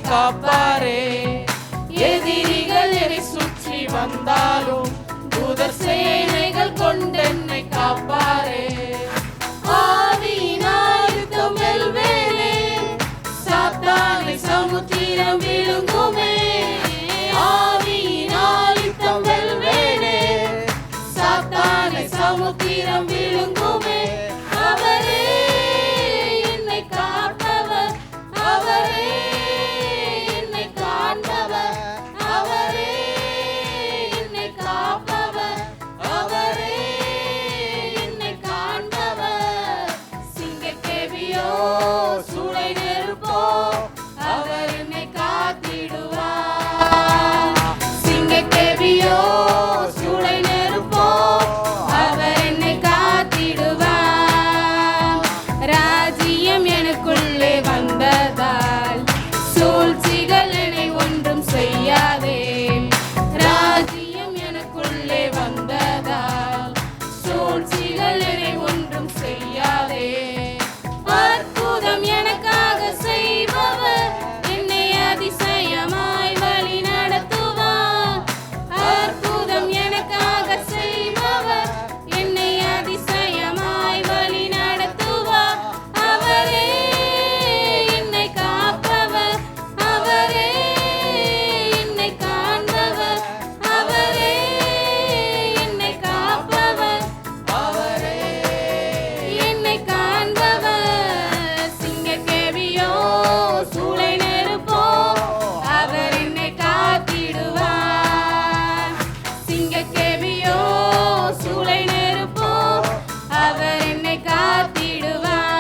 காப்பாரே. எதிரிகள் என்னை சுற்றி வந்தாலும் தூதர் சேனைகள் கொண்டென்னை காப்பாரே. ஆவியினால் யுத்தம் வெல்வேனே, சாத்தானை சமுத்திரம் விழுங்குமே. ஆவியினால் யுத்தம் வெல்வேனே, சாத்தானை சமுத்திரம் விழுங்குமே. அவரே என்னை காப்பவர், அவரே என்னை காண்பவர், அவரே என்னை காப்பவர், அவரே என்னை காண்பவர். சிங்கக்கேவியோ சூளை நெருப்போ அவர் என்னை காத்திடுவார். சிங்கக்கேவியோ சூளை நெருப்போ அவர் என்னை காத்திடுவார். ராஜ்யம் எனக்குள்ளே வந்ததால் சூழ்ச்சிகள் என்னை ஒன்றும் செய்யாதே. ராஜ்யம் எனக்குள்ளே வந்ததால் சூழ்ச்சிகள் என்னை ஒன்றும் செய்யாதே. அற்புதம் எனக்காக செய்பவர் என்னை அதிசயமாய் வழி நடத்துவார். அற்புதம் எனக்காக செய்பவர் என்னை அதிசயமாய் வழி நடத்துவார். அவரே என்னை காப்பவர், அவரே என்னை காண்பவர், அவரே என்னை காப்பவர், அவரே என்னை காண்பவர். சிங்கக்கேவியோ சூளை நெருப்போ அவர் என்னை காத்திடுவார். சிங்கக்கேவியோ சூளை நெருப்போ அவர் என்னை காத்திடுவார்.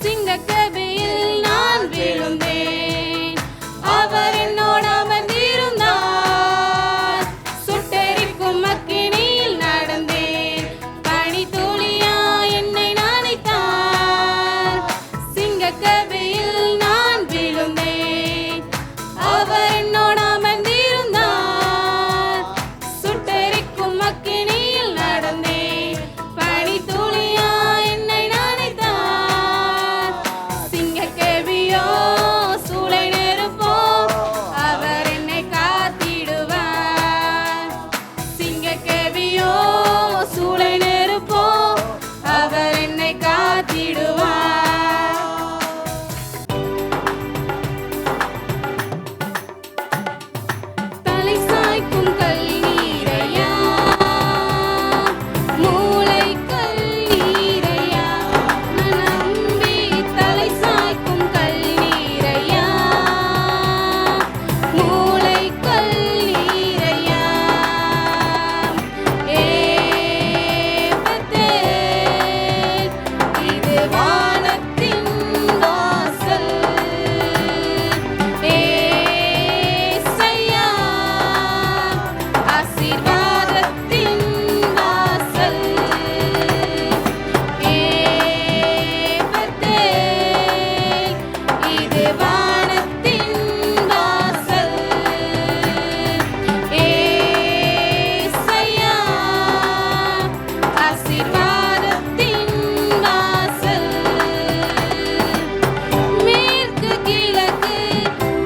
சிங்கக்கேவியில் நான் விழுந்தேன், அவர் என்னோடு அமர்ந்திருந்தார். சுட்டெரிக்கும் அக்கினியில் நடந்தேன், பனித்துளியா என்னை நனைத்தார். சிங்கக்கேவியில் நான் விழுந்தேன், அவர் என்னோடு அமர்ந்திருந்தார். சுட்டெரிக்கும் அக்கினியில் நடந்தேன், பனித்துளியா என்னை நனைத்தார். சிங்கக்கேவியோ சூளை நெருப்போ அவர் என்னை காத்திடுவார். சிங்கக்கேவியோ சூளை நெருப்போ அவர் என்னை காத்திடுவார். தலை சாய்க்கும் கல்லீரையா, மூளை கல்லீரையா, நான் நம்பி தலை சாய்க்கும் கல்லீரையா, மூளை கல்லீரையா. ஏபத்தேல், இது வானத்தின் வாசல். ஏசையா, ஆசீர்வாதத்தின் வாசல். ஏபத்தேல், இது வானத்தின் வாசல். ஏசையா, ஆசீர்வாதத்தின் வாசல். மேற்கு கிழக்கு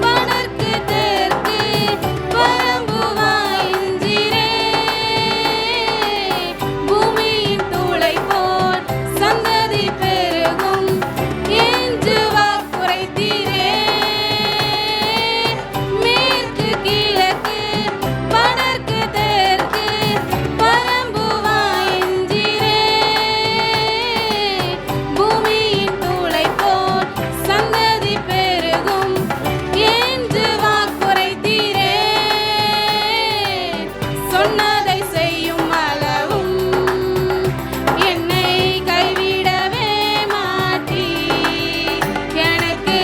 வடக்கு தெற்கு பரம்புவாய் இஞ்சிரே. பூமியின் தூளை போல் சந்ததி பெருகும் என்று வாக்குரைத்தீரே. மேற்கு கிழக்கு வடக்கு தெற்கு பரம்புவாய் இஞ்சிரே. பூமியின் தூளை போல் சந்ததி பெருகும் என்று வாக்குரைத்தீரே. சொன்னதை செய்யும் அளவும் என்னை கைவிடவே மாட்டீர். எனக்கு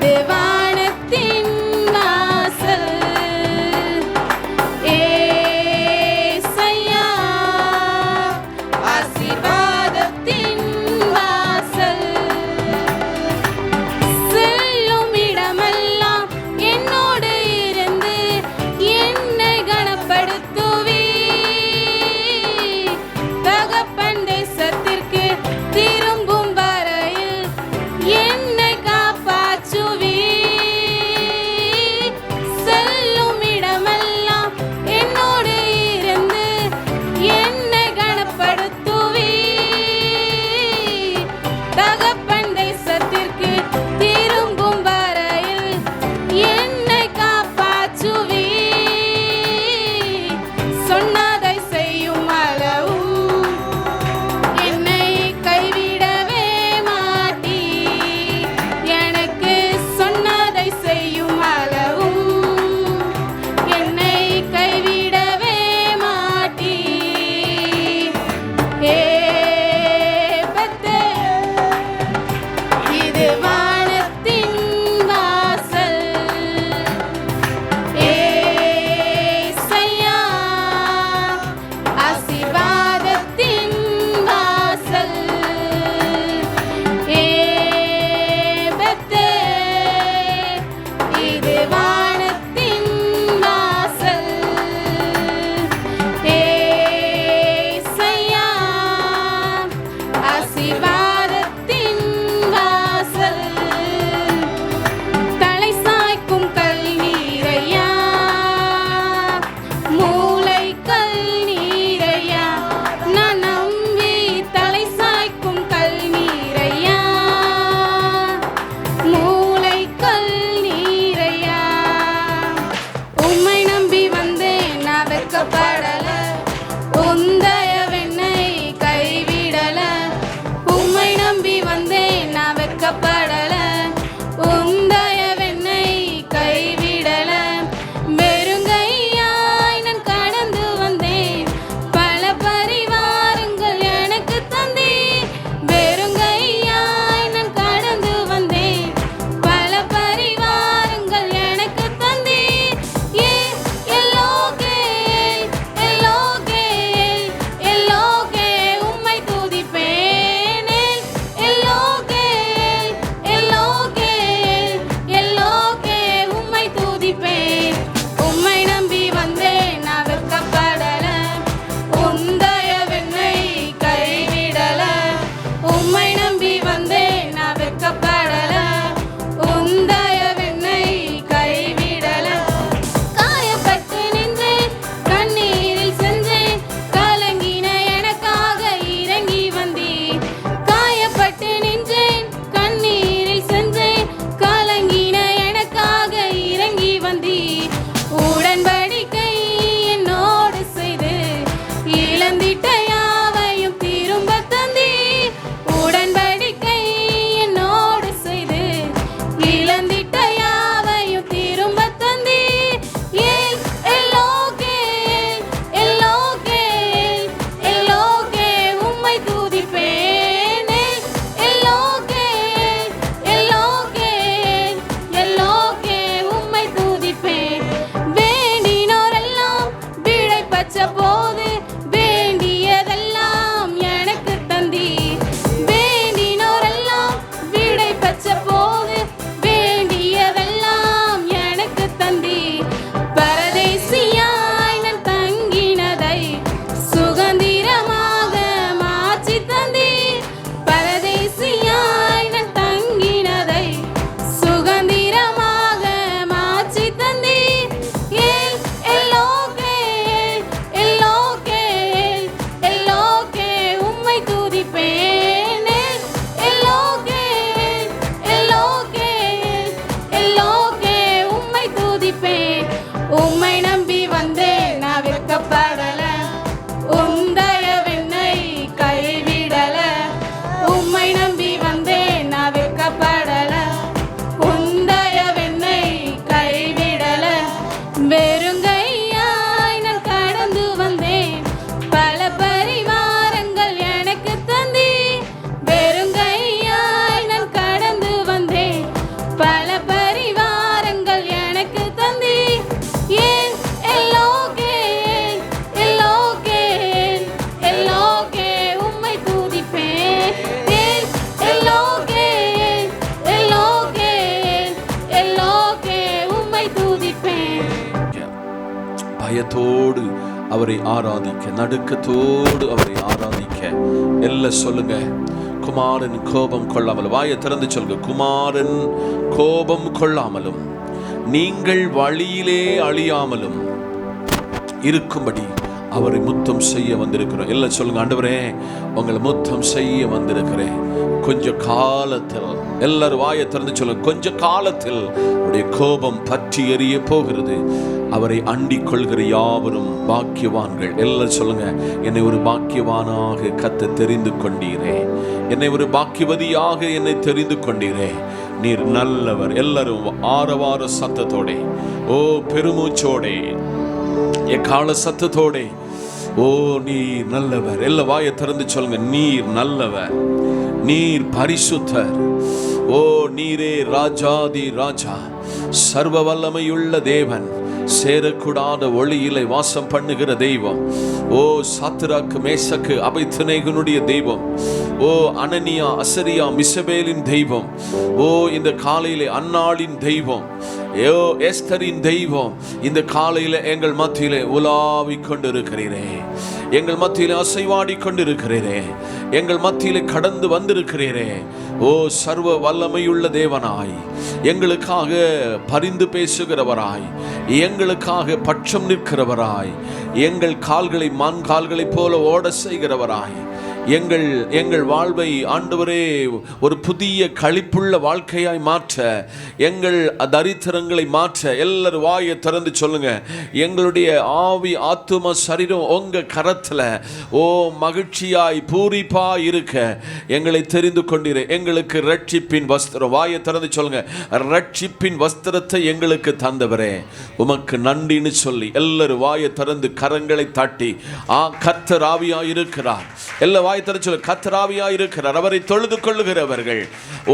இது வானத்தின் வாசல். ஏசையா, ஆசீர்வாதத்தின் வாசல். செல்லும் இடமெல்லாம் என்னோடு இருந்து என்னை கனப்படுத்துவீர். தகப்பன் தேசத்திற்கு திரும்பும் வரையில் என்னை காப்பாற்றுவீர். பயத்தோடு அவரை ஆராதிக்க, நடுக்கத்தோடு அவரை ஆராதிக்க எல்லாம் சொல்லுங்க. குமாரன் கோபம் கொள்ளாமலும், வாயை திறந்து சொல்லுங்க, குமாரன் கோபம் கொள்ளாமலும் நீங்கள் வழியிலே அழியாமலும் இருக்கும்படி அவரை முத்தம் செய்ய வந்திருக்கிறோம். எல்லாம் சொல்லுங்க, ஆண்டவரே உங்களை முத்தம் செய்ய வந்திருக்கிறேன். கொஞ்ச காலத்தில், எல்லாரும் வாயை திறந்து சொல்லுங்க, கொஞ்ச காலத்தில் அவருடைய கோபம் பற்றி எறிய போகிறது. அவரை அண்டிக் கொள்கிற யாவரும் பாக்கியவான்கள். எல்லாம் சொல்லுங்க, என்னை ஒரு பாக்கியவானாக கத்த தெரிந்து கொண்டீரே, என்னை ஒரு பாக்கியவதியாக என்னை தெரிந்து கொண்டீரே, நீர் நல்லவர். எல்லாரும் ஆரவார சத்தத்தோட, ஓ பெருமூச்சோடே, எக்கால சத்தத்தோடே, ஓ நீர் நல்லவர். எல்லா வாயை திறந்து சொல்லுங்க, நீர் நல்லவர், நீர் பரிசுத்தர், ஓ நீரே ராஜாதி ராஜா, சர்வ வல்லமையுள்ள தேவன், சேரக்கூடாத ஒளியிலே வாசம் பண்ணுகிற தெய்வம், ஓ சாத்ராக்கு மேசக்கு அபேத்நேகோனுடைய தெய்வம், ஓ அனனியா அசரியா மிசபேலின் தெய்வம், ஓ இந்த காலையிலே அன்னாளின் தெய்வம், ஏ எஸ்தரின் தெய்வம், இந்த காலையில எங்கள் மத்தியிலே உலாவிக் கொண்டிருக்கிறீரே, எங்கள் மத்தியிலே அசைவாடி கொண்டிருக்கிறீரே, எங்கள் மத்தியிலே கடந்து வந்திருக்கிறீரே. ஓ சர்வ வல்லமையுள்ள தேவனாய், எங்களுக்காக பரிந்து பேசுகிறவராய், எங்களுக்காக பட்சம் நிற்கிறவராய், எங்கள் கால்களை மான் கால்களைப் போல ஓட செய்கிறவராய், எங்கள் வாழ்வை ஆண்டவரே ஒரு புதிய களிப்புள்ள வாழ்க்கையாய் மாற்ற, எங்கள் தரித்திரங்களை மாற்ற, எல்லாரும் வாயை திறந்து சொல்லுங்க, எங்களுடைய ஆவி ஆத்தும சரீரம் உங்க கரத்துல ஓ மகிழ்ச்சியாய் பூரிப்பாய் இருக்க எங்களை தெரிந்து கொண்டீரே. எங்களுக்கு ரட்சிப்பின் வஸ்திரம், வாயை திறந்து சொல்லுங்க, ரட்சிப்பின் வஸ்திரத்தை எங்களுக்கு தந்தவரே உமக்கு நன்றின்னு சொல்லி எல்லாரும் வாயை திறந்து கரங்களை தட்டி, கர்த்தர் ஆவியாய் இருக்கிறார். எல்லா வாயை திறந்து சொல்லுங்க, கர்த்தர் ஆவியாய் இருக்கிறார். அவரை தொழுது கொள்ளுகிறவர்கள்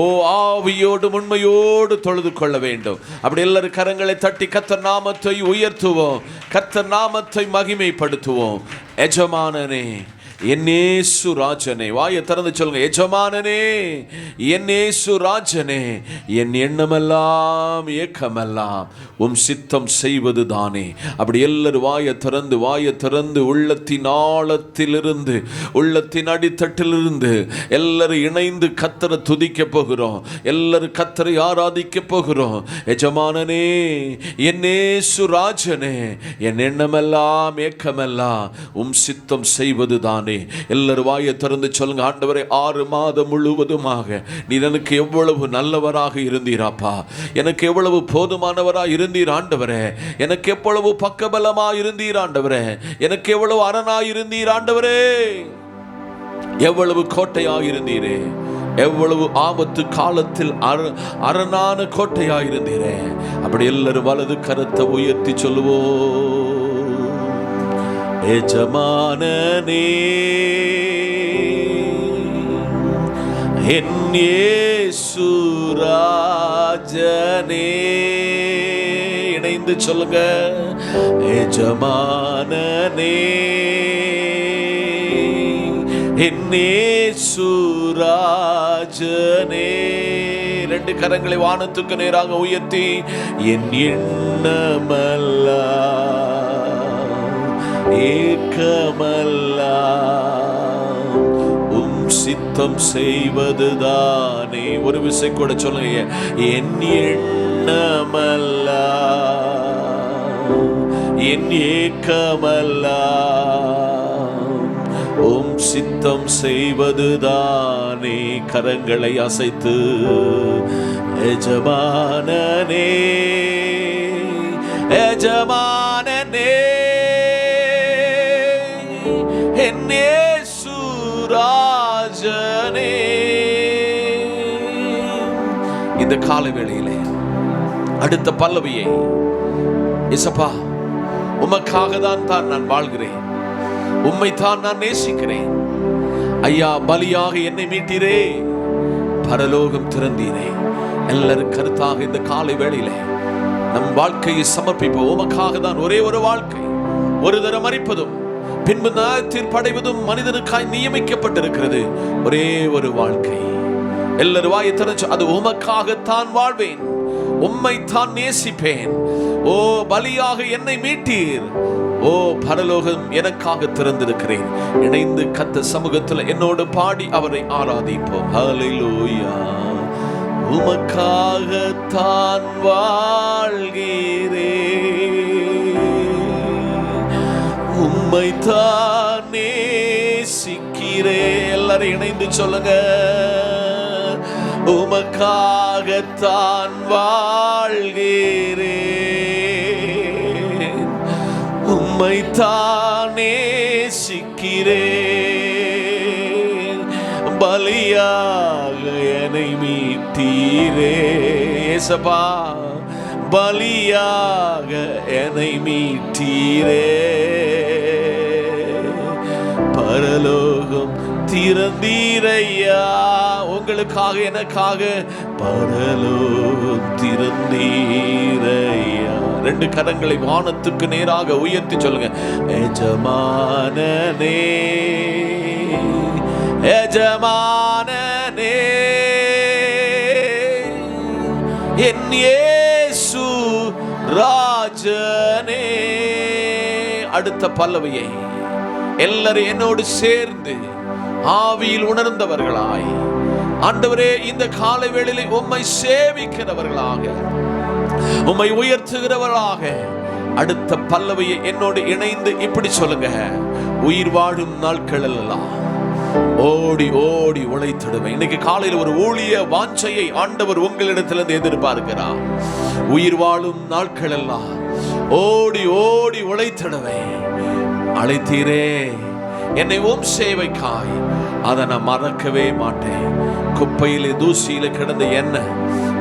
ஓ ஆவியோடு உண்மையோடு தொழுது கொள்ள வேண்டும். அப்படி எல்லாரும் கரங்களை தட்டி கர்த்தர் நாமத்தை உயர்த்துவோம், கர்த்தர் நாமத்தை மகிமைப்படுத்துவோம். எஜமானனே என் இயேசு ராஜனே, வாயை திறந்து சொல்லுங்க, எஜமானனே என் இயேசு ராஜனே, என் எண்ணமெல்லாம் ஏக்கமெல்லாம் உம் சித்தம் செய்வது தானே. அப்படி எல்லாரும் வாயை திறந்து உள்ளத்தின் ஆழத்திலிருந்து, உள்ளத்தின் அடித்தட்டிலிருந்து எல்லாரும் இணைந்து கர்த்தரை துதிக்க போகிறோம், எல்லாரும் கர்த்தரை ஆராதிக்க போகிறோம். எஜமானனே என் இயேசு ராஜனே, என் எண்ணமெல்லாம் ஏக்கமெல்லாம் உம் சித்தம் செய்வது தானே. எல்லாரும் வாயை திறந்து சொல்லுங்க, ஆண்டவரே 6 மாதம் முழுவதுமாக நீர் எனக்கு எவ்வளவு நல்லவராக இருந்தீராப்பா, எனக்கு எவ்வளவு போதுமானவராக இருந்தீர் ஆண்டவரே, எனக்கு எவ்வளவு பக்கபலமா இருந்தீர் ஆண்டவரே, எனக்கு எவ்வளவு அரணாய் இருந்தீர் ஆண்டவரே, எவ்வளவு கோட்டையாக இருந்தீரே, எவ்வளவு ஆபத்து காலத்தில் அரணான கோட்டையாக இருந்தீரே. அப்படி எல்லாரும் வலது கரத்தை உயர்த்தி சொல்லுவோம், எஜமானனே என் இயேசு ராஜனே. இணைந்து சொல்லுங்க, எஜமானனே என் இயேசு ராஜனே. 2 கரங்களை வானத்துக்கு நேராக உயர்த்தி, என் எண்ணமெல்லாம் ஏக்கமெல்லாம் உம் சித்தம் செய்வதுதானே. ஒரு விசை கூட சொல்லுங்க, என் எண்ணமெல்லாம் என் ஏக்கமெல்லாம் உம் சித்தம் செய்வதுதானே. கரங்களை அசைத்து, எஜமானனே எஜமானனே என் இயேசு ராஜனே. இந்த காலை வேளையிலே அடுத்த பல்லவியை, இயேசப்பா உமக்காக தான் நான் வாழ்கிறேன், உம்மை தான் நான் நேசிக்கிறேன் ஐயா, பலியாக என்னை மீட்டீரே, பரலோகம் திறந்தீரே. எல்லாரும் கருத்தாக இந்த காலை வேளையிலே நம் வாழ்க்கையை சமர்ப்பிப்போம். உமக்காக தான் ஒரே ஒரு வாழ்க்கை, ஒரு தரம் மரிப்பதும் பின்பு தீர்ப்படைவதும் மனிதனுக்காய் நியமிக்கப்பட்டிருக்கிறது. ஒரே ஒரு வாழ்க்கை. எல்லாரும் வாயை திறந்து, அது உமக்காகத்தான் வாழ்வேன், உம்மை தான் நேசிப்பேன். ஓ பலியாக என்னை மீட்டீர். ஓ பரலோகம் எனக்காக திறந்திருக்கிறேன். இணைந்து கர்த்தர் சமூகத்தில் என்னோடு பாடி அவரை ஆராதிப்போம். ஹல்லேலூயா. உமக்காக தான் வாழ்கிறேன், உம்மை தான் நேசிக்கிறேன். எல்லாரும் இணைந்து சொல்லுங்க. உமக்காகத்தான் வாழ்கிறேன், உம்மை தான் நேசிக்கிறேன். பலியாக என்னை மீட்டீரே இயேசப்பா, பலியாக என்னை மீட்டீரே. பரலோகம் திறந்தீரையா, உங்களுக்காக எனக்காக பரலோகம் திறந்தீரையா. ரெண்டு கரங்களை வானத்துக்கு நேராக உயர்த்தி சொல்லுங்க. எஜமானனே, எஜமானனே, என் இயேசு ராஜனே. அடுத்த பல்லவியை எல்லாரும் என்னோடு சேர்ந்து ஆவியில் உணர்ந்தவர்களாய், ஆண்டவரே இந்த காலை வேளையிலே உம்மை சேவிக்கிறவர்களாக, உம்மை உயர்த்துகிறவர்களாக அடுத்த பல்லவியை என்னோடு இணைந்து இப்படி சொல்லுங்க. உயிர் வாழும் நாட்கள் எல்லாம் ஓடி ஓடி உழைத்திடுவேன். இன்னைக்கு காலையில் ஒரு ஊழிய வாஞ்சையை ஆண்டவர் உங்களிடத்திலிருந்து எதிர்பார்க்கிறார். உயிர் வாழும் நாட்கள் எல்லாம் ஓடி ஓடி உழைத்திடுவேன். அழைத்தீரே என்னை ஓம் சேவைக்காய், அதை நான் மறக்கவே மாட்டேன். குப்பையிலே தூசியில கிடந்த என்ன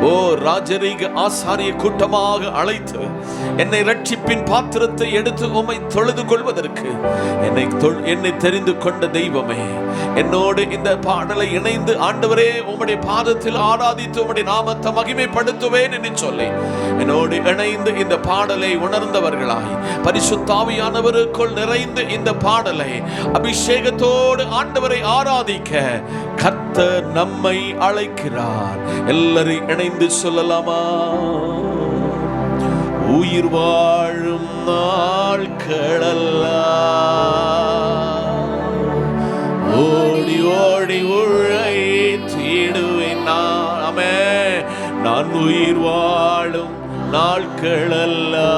ஓ ராஜரீக ஆசாரிய கூட்டமாக அழைத்து என்னை ரட்சிப்பின் பாத்திரத்தை எடுத்து உம்மை தொழுது கொள்வதற்கு என்னை தெரிந்து கொண்ட தெய்வமே, என்னோடு இந்த பாடலை இணைந்து ஆண்டவரே உம்முடைய பாதத்தில் ஆராதித்து உம்முடைய நாமத்தை மகிமைப்படுத்துவேன் என்று சொல்லி என்னோடு இணைந்து இந்த பாடலை உணர்ந்தவர்களாய், பரிசுத்த ஆவியானவருக்குள் நிறைந்து இந்த பாடலை அபிஷேகத்தோடு ஆண்டவரை ஆராதிக்க கர்த்தர் நம்மை அழைக்கிறார். எல்லாரும் இணைந்து சொல்லலாமா? உயிர் வாழும் நாட்களெல்லாம் ஓடி ஓடி உழைத்திடுவேன். நான் உயிர் வாழும் நாட்களெல்லாம்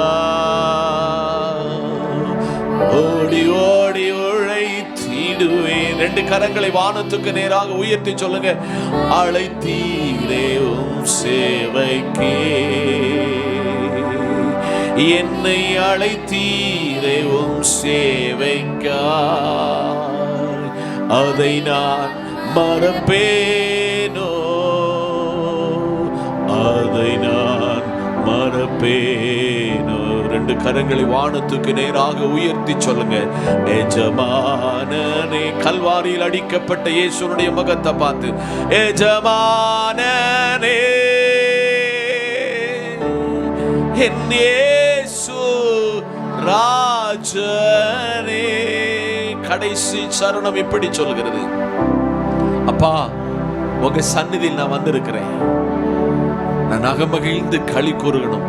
ஓடி ஓடி உழைத்திடுவேன். ரெண்டு கரங்களை வானத்துக்கு நேராக உயர்த்தி சொல்லுங்க. அழைத்தீரே உம் சேவைக்கே, என்னை அழைத்தீரே உம் சேவைக்காய், அதை நான் மறப்பேனோ, அதை நான் மறப்பேனோ. ரெண்டு கரங்களை வானத்துக்கு நேராக உயர்த்தி சொல்லுங்க. எஜமானனே, கல்வாரியில் அடிக்கப்பட்ட இயேசுனுடைய முகத்தை பார்த்து எஜமானனே, என் இயேசு ராஜனே. கடைசி சரணம் இப்படி சொல்கிறது. அப்பா, உங்க சந்நிதியில் நான் வந்திருக்கிறேன். நான் அகமகிழ்ந்து களி கூறுகணும்.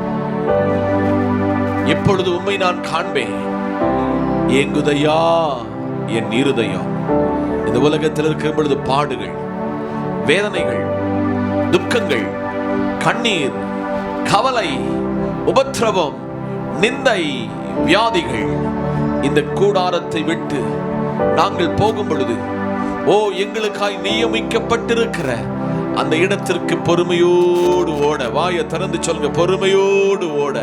எப்பொழுது உம்மை நான் காண்பேன். ஏங்குதையா என் இருதயம். இந்த உலகத்தில் இருக்கிற பொழுது பாடுகள், வேதனைகள், துக்கங்கள், கண்ணீர், கவலை, உபத்திரவம், நிந்தை, வியாதிகள், இந்த கூடாரத்தை விட்டு நாங்கள் போகும் பொழுது எங்களுக்காய் நியமிக்கப்பட்டிருக்கிற அந்த இடத்திற்கு பொறுமையோடு ஓட, வாயை திறந்து சொல்லுங்க, பொறுமையோடு ஓட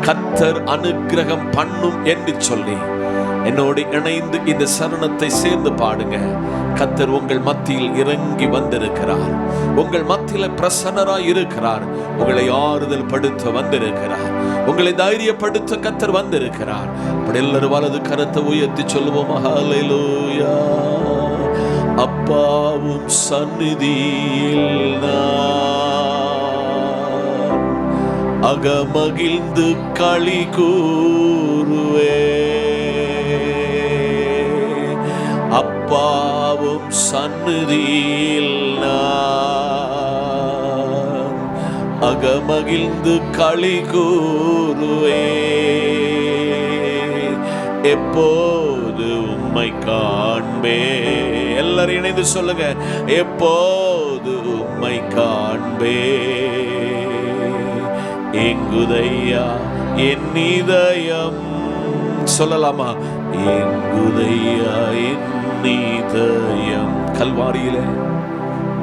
கர்த்தர் அனுக்கிரகம் பண்ணும் என்று சொல்லி என்னோடு இணைந்து இந்த சரணத்தை சேர்ந்து பாடுங்க. கர்த்தர் உங்கள் மத்தியில் இறங்கி வந்திருக்கிறார். உங்கள் மத்தியில் பிரசன்னராய் இருக்கிறார். உங்களை ஆறுதல் படுத்த வந்திருக்கிறார். உங்களை தைரியப்படுத்த கர்த்தர் வந்திருக்கிறார். அப்படி எல்லாரும் வலது கரத்தை உயர்த்தி சொல்லுவோம். ஹல்லேலூயா. அப்பாவும் சந்நிதியில் நான் அகமகிழ்ந்து களி கூறுவே. அப்பாவும் சந்நிதியில் நான் அகமகிழ்ந்து களி கூறுவே. எப்போது உம்மை காண்பே, எல்லாரும் இணைந்து சொல்லுங்க, எப்போது உம்மை காண்பே. எங்குதையா என் இதயம், சொல்லலாமா, எங்குதையா என் இதயம். கல்வாரியிலே,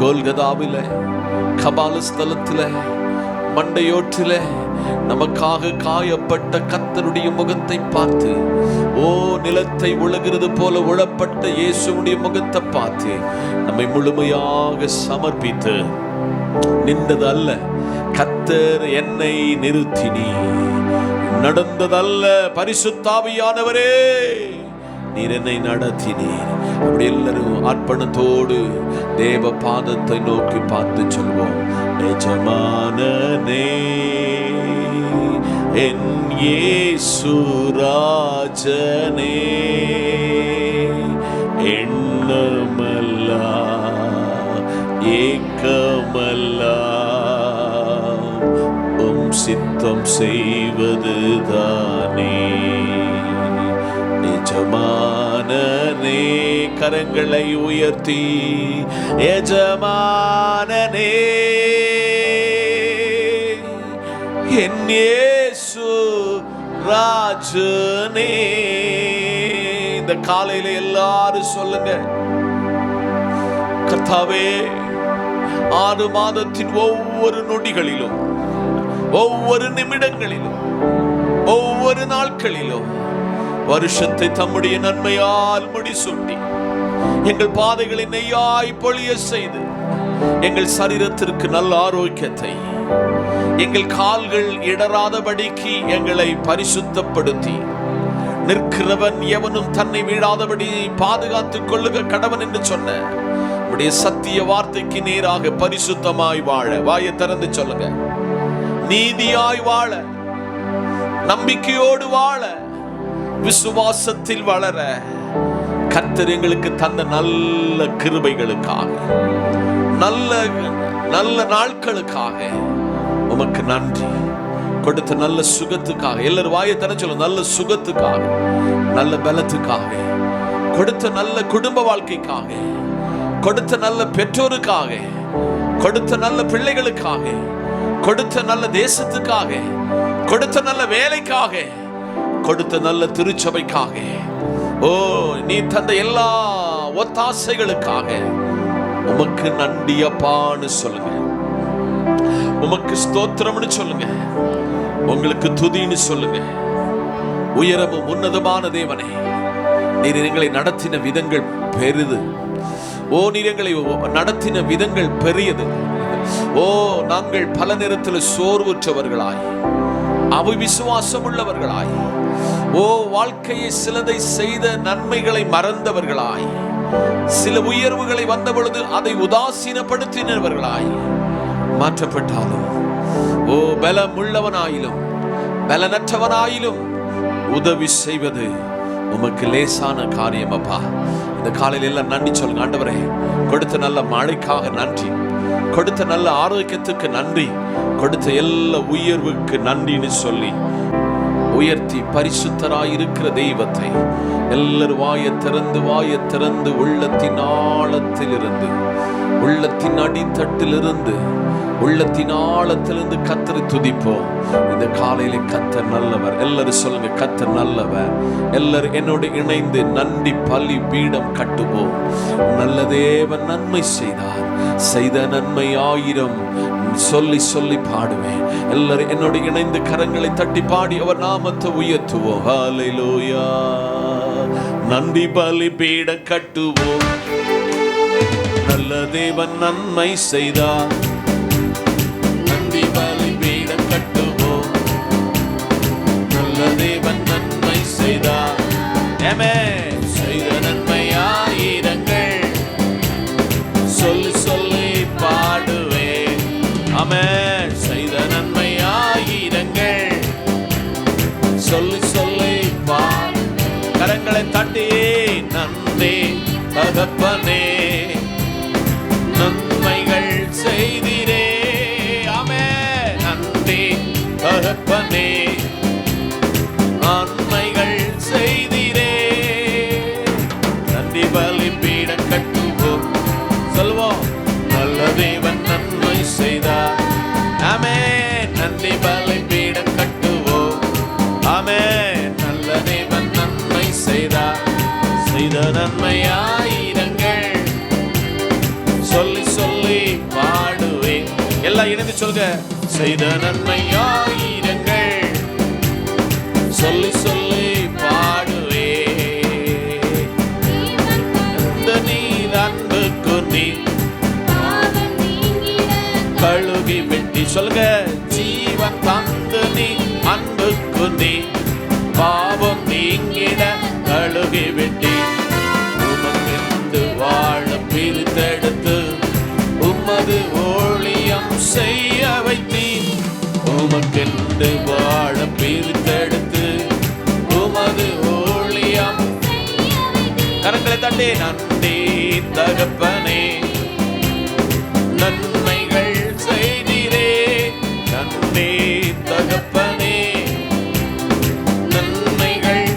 கோல்கதாவிலே, கபாலஸ்தலத்திலே, மண்டையோற்றிலே நமக்காக காயப்பட்ட கர்த்தருடைய முகத்தை பார்த்து, ஓ நிலத்தை உலகிறது போல உழப்பட்ட இயேசுடைய முகத்தை பார்த்து நம்மை முழுமையாக சமர்ப்பித்து நின்றது அல்ல, கர்த்தர் என்னை நிறுத்தினி, நடந்ததல்ல, பரிசுத்தாவியானவரே நீர் என்னை நடத்தினீர். அப்படி எல்லாரும் அர்ப்பணத்தோடு தேவ பாதத்தை நோக்கி பார்த்து சொல்வோம். எஜமானனே என் இயேசு ராஜனே, எண்ணமல்லா ஏக்கமல்லாம் உம் சித்தம் செய்வதுதானே. எஜமானனே, கரங்களை உயர்த்தி, எஜமானனே என் இயேசு ராஜனே. இந்த காலையில எல்லாரும் சொல்லுங்க, கர்த்தாவே 6 மாதத்தின் ஒவ்வொரு நொடிகளிலும், ஒவ்வொரு நிமிடங்களிலும், ஒவ்வொரு நாட்களிலும் வருஷத்தை தம்முடைய நன்மையால் முடிசூட்டி எங்கள் பாதைகளை நெய்யாய் பொழிய செய்து எங்கள் சரீரத்திற்கு நல்ல ஆரோக்கியத்தை, எங்கள் கால்கள் இடராதபடிக்கு எங்களை பரிசுத்தப்படுத்தி, நிற்கிறவன் எவனும் தன்னை வீழாதபடி பாதுகாத்துக் கொள்ளுக கடவன் என்று சொன்ன உடைய சத்திய வார்த்தைக்கு நேராக பரிசுத்தமாய் வாழ, வாயை திறந்து சொல்லுங்க, நீதியாய் வாழ, நம்பிக்கையோடு வாழ, விசுவாசத்தில் வளர கர்த்தர் எங்களுக்கு தந்த நல்ல கிருபைகளுக்காக, நல்ல நல்ல நாட்களுக்காக உமக்கு நன்றி. கொடுத்த நல்ல சுகத்துக்காக, எல்லாரும் வாயை திறந்து சொல்லுங்க, நல்ல சுகத்துக்காக, நல்ல பலத்துக்காக, கொடுத்த நல்ல குடும்ப வாழ்க்கைக்காக, கொடுத்த நல்ல பெற்றோருக்காக, கொடுத்த நல்ல பிள்ளைகளுக்காக, கொடுத்த நல்ல தேசத்துக்காக, கொடுத்த நல்ல வேலைக்காக, கொடுத்த நல்ல திருச்சபைக்காக, ஓ நீ தந்த எல்லா ஒத்தாசைகளுக்காக உமக்கு நன்றி அப்பான்னு சொல்லுங்க, உமக்கு ஸ்தோத்திரம்னு சொல்லுங்க, உங்களுக்கு துதின்னு சொல்லுங்க. உயரமும் உன்னதமான தேவனே, நீர் எங்களை நடத்தின விதங்கள் பெரிது. ஓ நீர் எங்களை நடத்தின விதங்கள் பெரியது. ஓ நாங்கள் பல நேரத்தில் சோர்வுற்றவர்களாய், அவிசுவாசம் உள்ளவர்களாய், ஓ வாழ்க்கையை சிலதை செய்த நன்மைகளை மறந்தவர்களாய், சில உயர்வுகளை வந்த பொழுது அதை உதாசீனப்படுத்தினவர்களாய் மாற்றப்பட்டாலும், ஓ பலம் உள்ளவனாயிலும் பலனற்றவனாயிலும் உதவி செய்வது உமக்கு லேசான காரியம் அப்பா. இந்த காலையில் எல்லாம் நன்றி சொல்லுங்க. ஆண்டவரே, கொடுத்த நல்ல மழைக்காக நன்றி, கொடுத்த நல்ல ஆரோக்கியத்துக்கு நன்றி, கொடுத்த எல்லா உயர்வுக்கு நன்றின்னு சொல்லி உயர்த்தி பரிசுத்தராய் இருக்கிற தெய்வத்தை எல்லாரும் வாயை திறந்து உள்ளத்தின் ஆழத்திலிருந்து, உள்ளத்தின் அடித்தட்டிலிருந்து, உள்ளத்தின் ஆழத்திலிருந்து கர்த்தரை துதிப்போம். இந்த காலையில கர்த்தர் நல்லவர். எல்லாரும் சொல்லுங்க, கர்த்தர் நல்லவர். எல்லாரும் என்னோடு இணைந்து நன்றி பலி பீடம் கட்டுவோம். நல்ல தேவன் நன்மை செய்தார், செய்த நன்மை 1000 சொல்லி சொல்லி பாடுவேன். எல்லாரும் என்னோடு இணைந்து கரங்களை தட்டி பாடி அவர் நாமத்தை உயர்த்துவோம். ஹல்லேலூயா. நன்றி பலி பீடம் கட்டுவோம். நல்ல தேவன் நன்மை செய்தார், நன்றி பலி பீடம் கட்டுவோம். நல்ல தேவன் நன்மை செய்தார். ஆமென். செய்த நன்மை 1000 சொல்லி சொல்லி பாடுவேன். ஆமென். செய்த நன்மை 1000 சொல்லி சொல்லி பாடு. கரங்களை தட்டி நன்றி தகப்பனே, நன்மைகள் செய்திரே. ஆமென். தகப்பனே நன்மைகள் செய்தீரே. நன்றி பலிபீடம் கட்டுவோம், சொல்வோம் நல்ல தேவன் நன்மை செய்தார். ஆமென். நன்றி பலிபீடம் கட்டுவோம், ஆமென். நல்ல தேவன் நன்மை செய்தார். செய்த நன்மையாயிரங்கள் சொல்லி சொல்லி பாடுவேன். எல்லாம் இணைந்து சொல்க. செய்த நன்மையாயிரங்கள் சொல்லி சொல்லி பாடுவே. இந்த நீர் அன்புக்கு நீ கழுவி வெட்டி சொல்க. ஜீவன் தந்து நீ அன்புக்கு நீ பாவம் நீங்கிட கழுவி வெட்டி. உமக்கென்று வாழ பிரித்தெடுத்து உமது ஊழியம் செய்ய வைத்தீ. உமக்கென்று வாழ பிரித்தெடுத்து உமது ஊழியம். கரங்களை தட்டி. நன்றி தகப்பனே நன்மைகள் செய்தீரே. நன்றி தகப்பனே நன்மைகள்.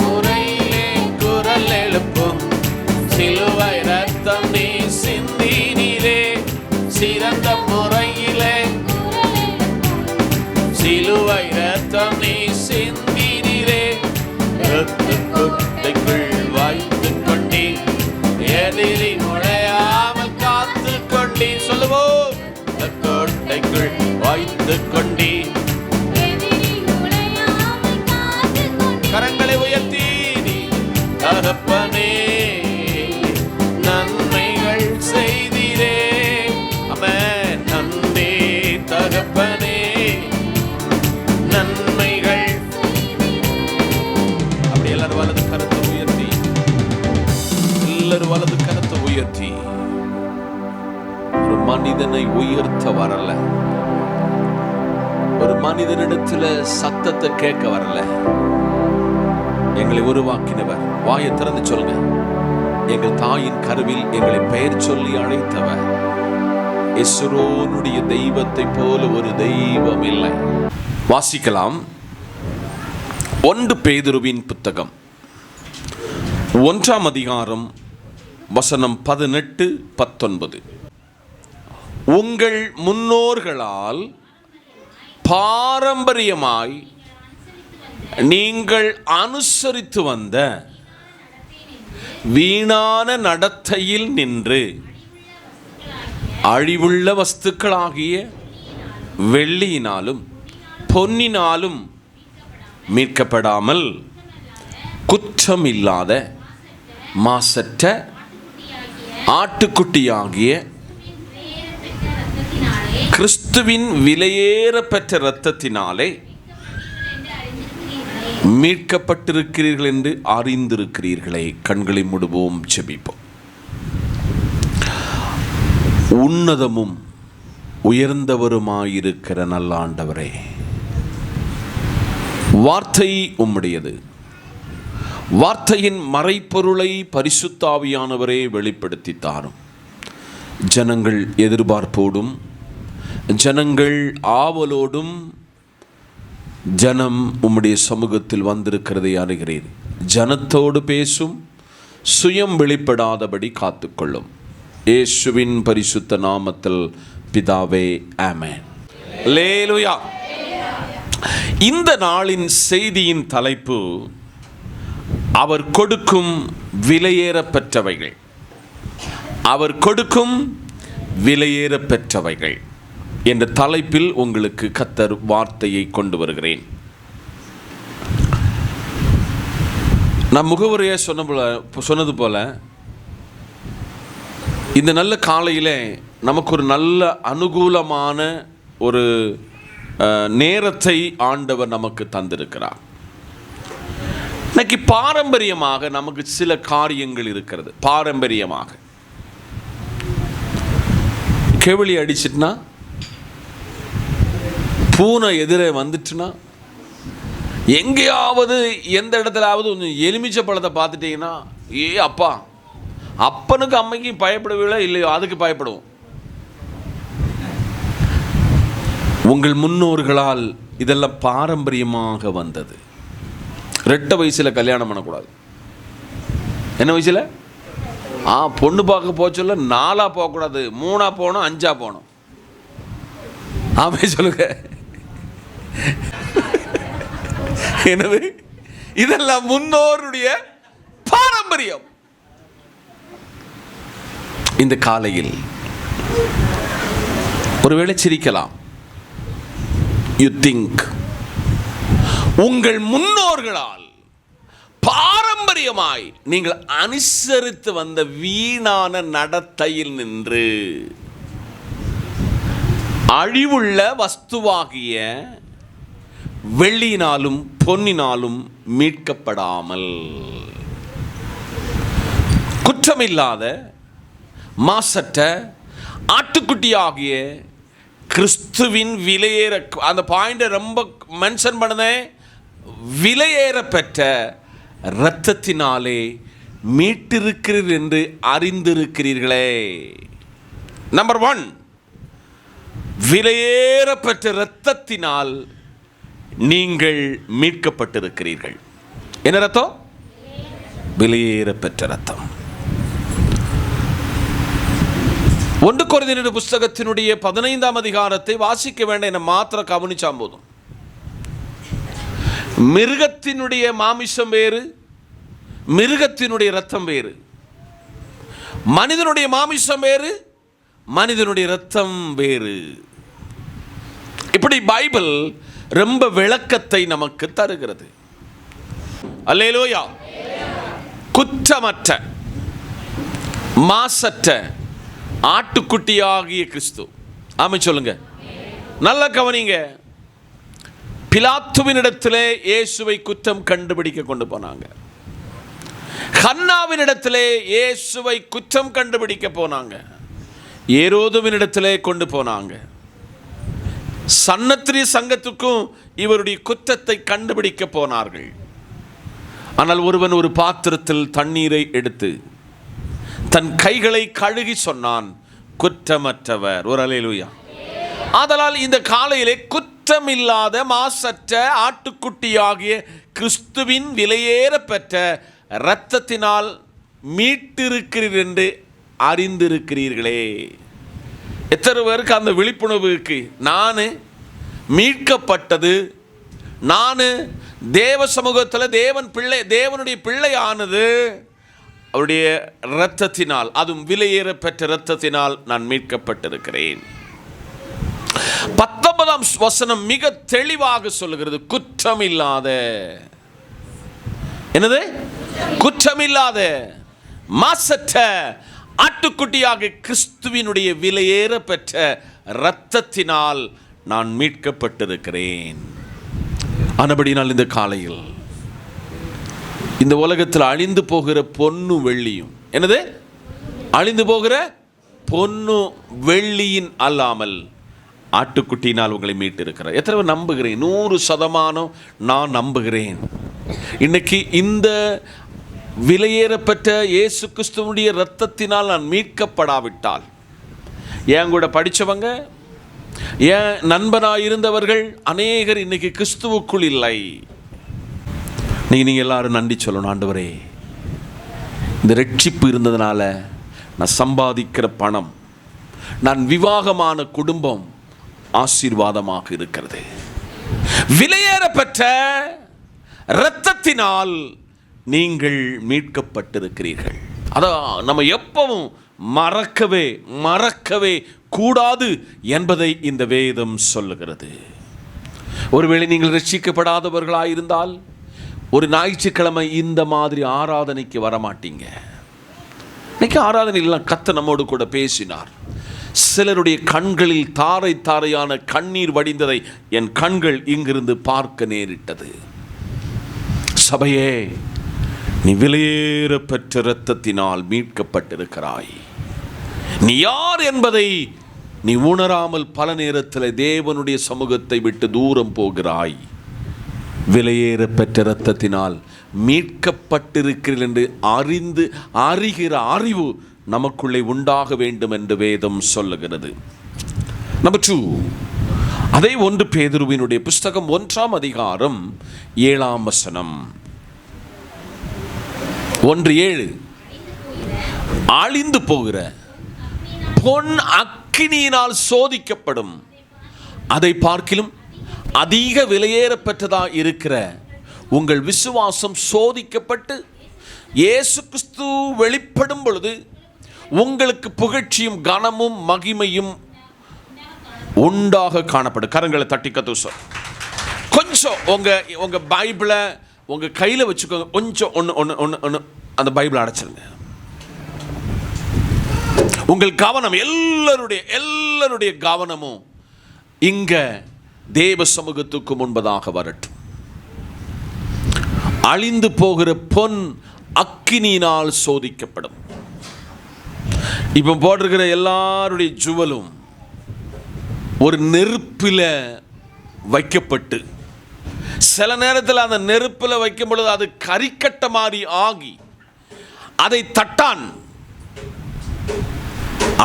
முறையிலே குரல் எழுப்பும் சிலுவை ரத்தம் நீ சிந்தினீரே. சிறந்த முறையிலே சிலுவை ரத்தம் நீ சிந்தினீரே. இரத்த கொட்டைக்குள் வாய்த்துக் கொண்டீ, எதிரி நுழையாமல் காத்து கொண்டீ. சொல்லுவோம். கோட்டைக்குள் வாய்த்துக் கொண்டீ. கரங்களை உயர்த்தி நீ தகப்பனே நன்மைகள் செய்தீரே. ஆமென். நன்றி தகப்பனே நன்மைகள். அப்படி எல்லாரும் வலது கரத்தை உயர்த்தி, எல்லாரும் வலது கரத்தை உயர்த்தி. ஒரு மனிதனை உயர்த்த வரல, ஒரு மனிதனிடத்துல சத்தத்தை கேட்க வரல. எங்களை உருவாக்கினவர். வாயை திறந்து சொல்லுங்க. எங்கள் தாயின் கருவில் எங்களை பெயர் சொல்லி அழைத்தவர். எஸ்ரோனுடைய தெய்வத்தை போல ஒரு தெய்வம் இல்லை. வாசிக்கலாம். 1 பேதுருவின் புத்தகம் 1ஆம் அதிகாரம் வசனம் 18, 19. உங்கள் முன்னோர்களால் பாரம்பரியமாய் நீங்கள் அனுசரித்து வந்த வீணான நடத்தையில் நின்று அழிவுள்ள வஸ்துக்களாகிய வெள்ளியினாலும் பொன்னினாலும் மீட்கப்படாமல் குற்றமில்லாத மாசற்ற ஆட்டுக்குட்டியாகிய கிறிஸ்துவின் விலையேற பெற்ற இரத்தத்தினாலே மீட்கப்பட்டிருக்கிறீர்கள் என்று அறிந்திருக்கிறீர்களே. கண்களை மூடுவோம், ஜெபிப்போம். உன்னதமும் உயர்ந்தவருமாயிருக்கிற நல்ல ஆண்டவரே, வார்த்தை உம்முடையது. வார்த்தையின் மறைப்பொருளை பரிசுத்த ஆவியானவரே வெளிப்படுத்தி தாரும். ஜனங்கள் எதிர்பார்ப்போடும் ஜனங்கள் ஆவலோடும் ஜனம் உம்முடைய சமூகத்தில் வந்திருக்கிறதை அறிகிறீர். ஜனத்தோடு பேசும், சுயம் வெளிப்படாதபடி காத்துக்கொள்ளும். இயேசுவின் பரிசுத்த நாமத்தில் பிதாவே, ஆமென். அல்லேலூயா. இந்த நாளின் செய்தியின் தலைப்பு அவர் கொடுக்கும் விலையேற பெற்றவைகள். அவர் கொடுக்கும் விலையேற பெற்றவைகள் என்ற தலைப்பில் உங்களுக்கு கர்த்தர் வார்த்தையை கொண்டு வருகிறேன். நான் முகவுரையை சொன்னது போல இந்த நல்ல காலையில் நமக்கு ஒரு நல்ல அனுகூலமான ஒரு நேரத்தை ஆண்டவர் நமக்கு தந்திருக்கிறார். இன்னைக்கு பாரம்பரியமாக நமக்கு சில காரியங்கள் இருக்கிறது. பாரம்பரியமாக கெவிலி அடிச்சிட்டுனா, பூனை எதிரே வந்துட்டுனா, எங்கேயாவது எந்த இடத்துலாவது கொஞ்சம் எலுமிச்சை பழத்தை பார்த்துட்டீங்கன்னா, ஏ அப்பா, அப்பனுக்கு அம்மைக்கு பயப்படவில்லை இல்லையோ அதுக்கு பயப்படுவோம். உங்கள் முன்னோர்களால் இதெல்லாம் பாரம்பரியமாக வந்தது. 2 வயசில் கல்யாணம் பண்ணக்கூடாது. என்ன வயசில்? பொண்ணு பார்க்க போச்சொல்ல 4 போகக்கூடாது, 3 போகணும், 5 போகணும். சொல்லுங்க. எனவே இதெல்லாம் முன்னோருடைய பாரம்பரியம். இந்த காலையில் ஒருவேளை சிரிக்கலாம். யூ திங்க் உங்கள் முன்னோர்களால் பாரம்பரியமாய் நீங்கள் அனுசரித்து வந்த வீணான நடத்தையில் நின்று அழிவுள்ள வஸ்துவாகிய வெள்ளியினாலும் பொன்னினாலும் மீட்கப்படாமல் குற்றமில்லாத மாசற்ற ஆட்டுக்குட்டியாகிய கிறிஸ்துவின் விலையேற, அந்த பாயிண்டை ரொம்ப மென்ஷன் பண்ணதே, விலையேற பெற்ற இரத்தத்தினாலே மீட்டிருக்கிறீர்கள் என்று அறிந்திருக்கிறீர்களே. நம்பர் 1, விலையேற பெற்ற இரத்தத்தினால் நீங்கள் மீட்கப்பட்டிருக்கிறீர்கள். என்ன ரத்தம்? விலையேற பெற்ற ரத்தம். 1 கொரிந்தியர் புஸ்தகத்தினுடைய 15ஆம் அதிகாரத்தை வாசிக்க வேண்டாம், என்ன மாத்திரம் கவனிச்சா போதும். மிருகத்தினுடைய மாமிசம் வேறு, மிருகத்தினுடைய ரத்தம் வேறு. மனிதனுடைய மாமிசம் வேறு, மனிதனுடைய ரத்தம் வேறு. இப்படி பைபிள் ரொம்ப விளக்கத்தை நமக்கு தருகிறது. அல்லேலூயா. குற்றமற்ற மாசற்ற ஆட்டுக்குட்டியாகிய கிறிஸ்து. ஆமென் சொல்லுங்க. நல்ல கவனிங்க. பிலாத்துவினிடத்திலே இயேசுவை குற்றம் கண்டுபிடிக்க கொண்டு போனாங்க. ஹன்னாவினிடத்திலே இயேசுவை குற்றம் கண்டுபிடிக்க போனாங்க. ஏரோதுவினிடத்திலே கொண்டு போனாங்க. சன்னத்திரி சங்கத்துக்கும் இவருடைய குற்றத்தை கண்டுபிடிக்க போனார்கள். ஆனால் ஒருவன் ஒரு பாத்திரத்தில் தண்ணீரை எடுத்து தன் கைகளை கழுகி சொன்னான், குற்றமற்றவர். ஒரு அல்லேலூயா. ஆதலால் இந்த காலையிலே குற்றமில்லாத மாசற்ற ஆட்டுக்குட்டியாகிய கிறிஸ்துவின் விலையேற பெற்ற இரத்தத்தினால் மீட்டிருக்கிறீர்கள் என்று அறிந்திருக்கிறீர்களே. எத்தனை பேருக்கு அந்த விழிப்புணர்வு இருக்கு? நான் மீட்கப்பட்டது, நான் தேவ சமூகத்தில் தேவனுடைய பிள்ளையானது அவருடைய இரத்தத்தினால், அதுவும் விலையேற பெற்ற இரத்தத்தினால் நான் மீட்கப்பட்டிருக்கிறேன். 19ஆம் வசனம் மிக தெளிவாக சொல்லுகிறது, குற்றமில்லாத, என்னது? குற்றமில்லாத மாசற்ற ஆட்டுக்குட்டியாக கிறிஸ்துவினுடைய விலையேற பெற்ற இரத்தத்தினால் நான் மீட்கப்பட்டிருக்கிறேன். ஆனபடினால் இந்த காலையில் இந்த உலகத்தில் அழிந்து போகிற பொன்னு வெள்ளியும், என்னது? அழிந்து போகிற பொன்னு வெள்ளியின் அல்லாமல் ஆட்டுக்குட்டியினால் உங்களை மீட்டிருக்கிறார். எத்தனை பேர் நம்புகிறேன்? 100% நான் நம்புகிறேன். இன்னைக்கு இந்த விலையேறப்பட்ட இயேசு கிறிஸ்துவுடைய இரத்தத்தினால் நான் மீட்கப்படாவிட்டால், என் கூட படித்தவங்க, என் நண்பனாக இருந்தவர்கள் அநேகர் இன்னைக்கு கிறிஸ்துவுக்குள் இல்லை. நீங்கள் எல்லாரும் நன்றி சொல்லணும். ஆண்டவரே, இந்த ரட்சிப்பு இருந்ததுனால நான் சம்பாதிக்கிற பணம், நான் விவாகமான குடும்பம் ஆசீர்வாதமாக இருக்கிறது. விலையேற பெற்ற இரத்தத்தினால் நீங்கள் மீட்கப்பட்டிருக்கிறீர்கள். அதான் நம்ம எப்பவும் மறக்கவே கூடாது என்பதை இந்த வேதம் சொல்லுகிறது. ஒருவேளை நீங்கள் ரட்சிக்கப்படாதவர்களாயிருந்தால் ஒரு ஞாயிற்றுக்கிழமை இந்த மாதிரி ஆராதனைக்கு வரமாட்டீங்க. இன்னைக்கு ஆராதனையெல்லாம் கர்த்தர் நம்மோடு கூட பேசினார். சிலருடைய கண்களில் தாரை தாரையான கண்ணீர் வடிந்ததை என் கண்கள் இங்கிருந்து பார்க்க நேரிட்டது. சபையே, நீ விலையேற பெற்ற இரத்தத்தினால் மீட்கப்பட்டிருக்கிறாய். நீ யார் என்பதை நீ உணராமல் பல நேரத்தில் தேவனுடைய சமூகத்தை விட்டு தூரம் போகிறாய். விலையேற பெற்ற இரத்தத்தினால் மீட்கப்பட்டிருக்கிறீர்கள் என்று அறிகிற அறிவு நமக்குள்ளே உண்டாக வேண்டும் என்று வேதம் சொல்லுகிறது. நம்பர் 2, அதே 1 பேதுருவினுடைய புஸ்தகம் 1ஆம் அதிகாரம் 7ஆம் வசனம். 1:7. அழிந்து போகிற பொன் அக்கினியினால் சோதிக்கப்படும், அதை பார்க்கிலும் அதிக விலையேறப்பெற்றதா இருக்கிற உங்கள் விசுவாசம் சோதிக்கப்பட்டு இயேசு கிறிஸ்து வெளிப்படும் பொழுது உங்களுக்கு புகழ்ச்சியும் கனமும் மகிமையும் உண்டாக காணப்படும். கரங்களை தட்டி கத்துசோம். கொஞ்சம் உங்க பைபிளை உங்க கையில் வச்சுக்கோங்க. கொஞ்சம் ஒன்று அந்த பைபிளை அடைச்சிருங்க. உங்கள் கவனம் எல்லாருடைய கவனமும் இங்க தேவ சமூகத்துக்கு முன்பதாக வரட்டும். அழிந்து போகிற பொன் அக்கினியினால் சோதிக்கப்படும். இப்போ போட்டிருக்கிற எல்லாருடைய ஜுவலும் ஒரு நெருப்பில் வைக்கப்பட்டு சில நேரத்தில் அந்த நெருப்பில் வைக்கும் பொழுது அது கரிக்கட்ட மாதிரி ஆகி அதை தட்டான்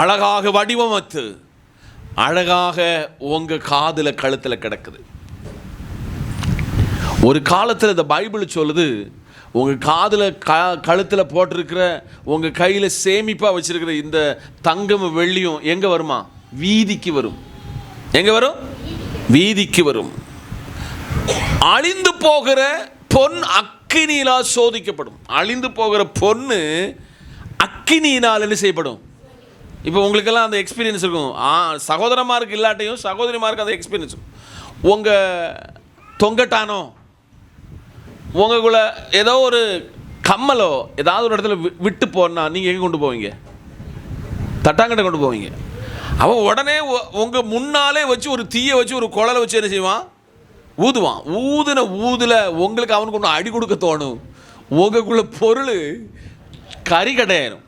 அழகாக வடிவமைத்து அழகாக உங்க காதுல கழுத்தில் கிடக்குது. ஒரு காலத்தில் இந்த பைபிள் சொல்லுது, உங்க காதுல கழுத்தில் போட்டிருக்கிற உங்க கையில் சேமிப்பா வச்சிருக்கிற இந்த தங்கம் வெள்ளியும் எங்க வருமா? வீதிக்கு வரும். எங்க வரும்? வீதிக்கு வரும். அழிந்து போகிற பொன் அக்கினியினால் சோதிக்கப்படும். அழிந்து போகிற பொண்ணு அக்கினியினால் என்ன செய்யப்படும்? இப்போ உங்களுக்கெல்லாம் அந்த எக்ஸ்பீரியன்ஸ் இருக்கும். சகோதரமாருக்கு இல்லாட்டையும் சகோதரிமாருக்கு அந்த எக்ஸ்பீரியன்ஸ் இருக்கும். உங்கள் தொங்கட்டானோ உங்களுக்குள்ள ஏதோ ஒரு கம்மலோ ஏதாவது ஒரு இடத்துல விட்டு போனால் நீங்கள் எங்கே கொண்டு போவீங்க? தட்டாங்கிட்ட கொண்டு போவீங்க. அவன் உடனே உங்கள் முன்னாலே வச்சு ஒரு தீயை வச்சு ஒரு குழலை வச்சு என்ன செய்வான்? ஊதுவான். ஊதில் உங்களுக்கு அவனுக்கு ஒன்று அடி கொடுக்க தோணும். உங்களுக்குள்ள பொருள் கறி கடையாயிரும்.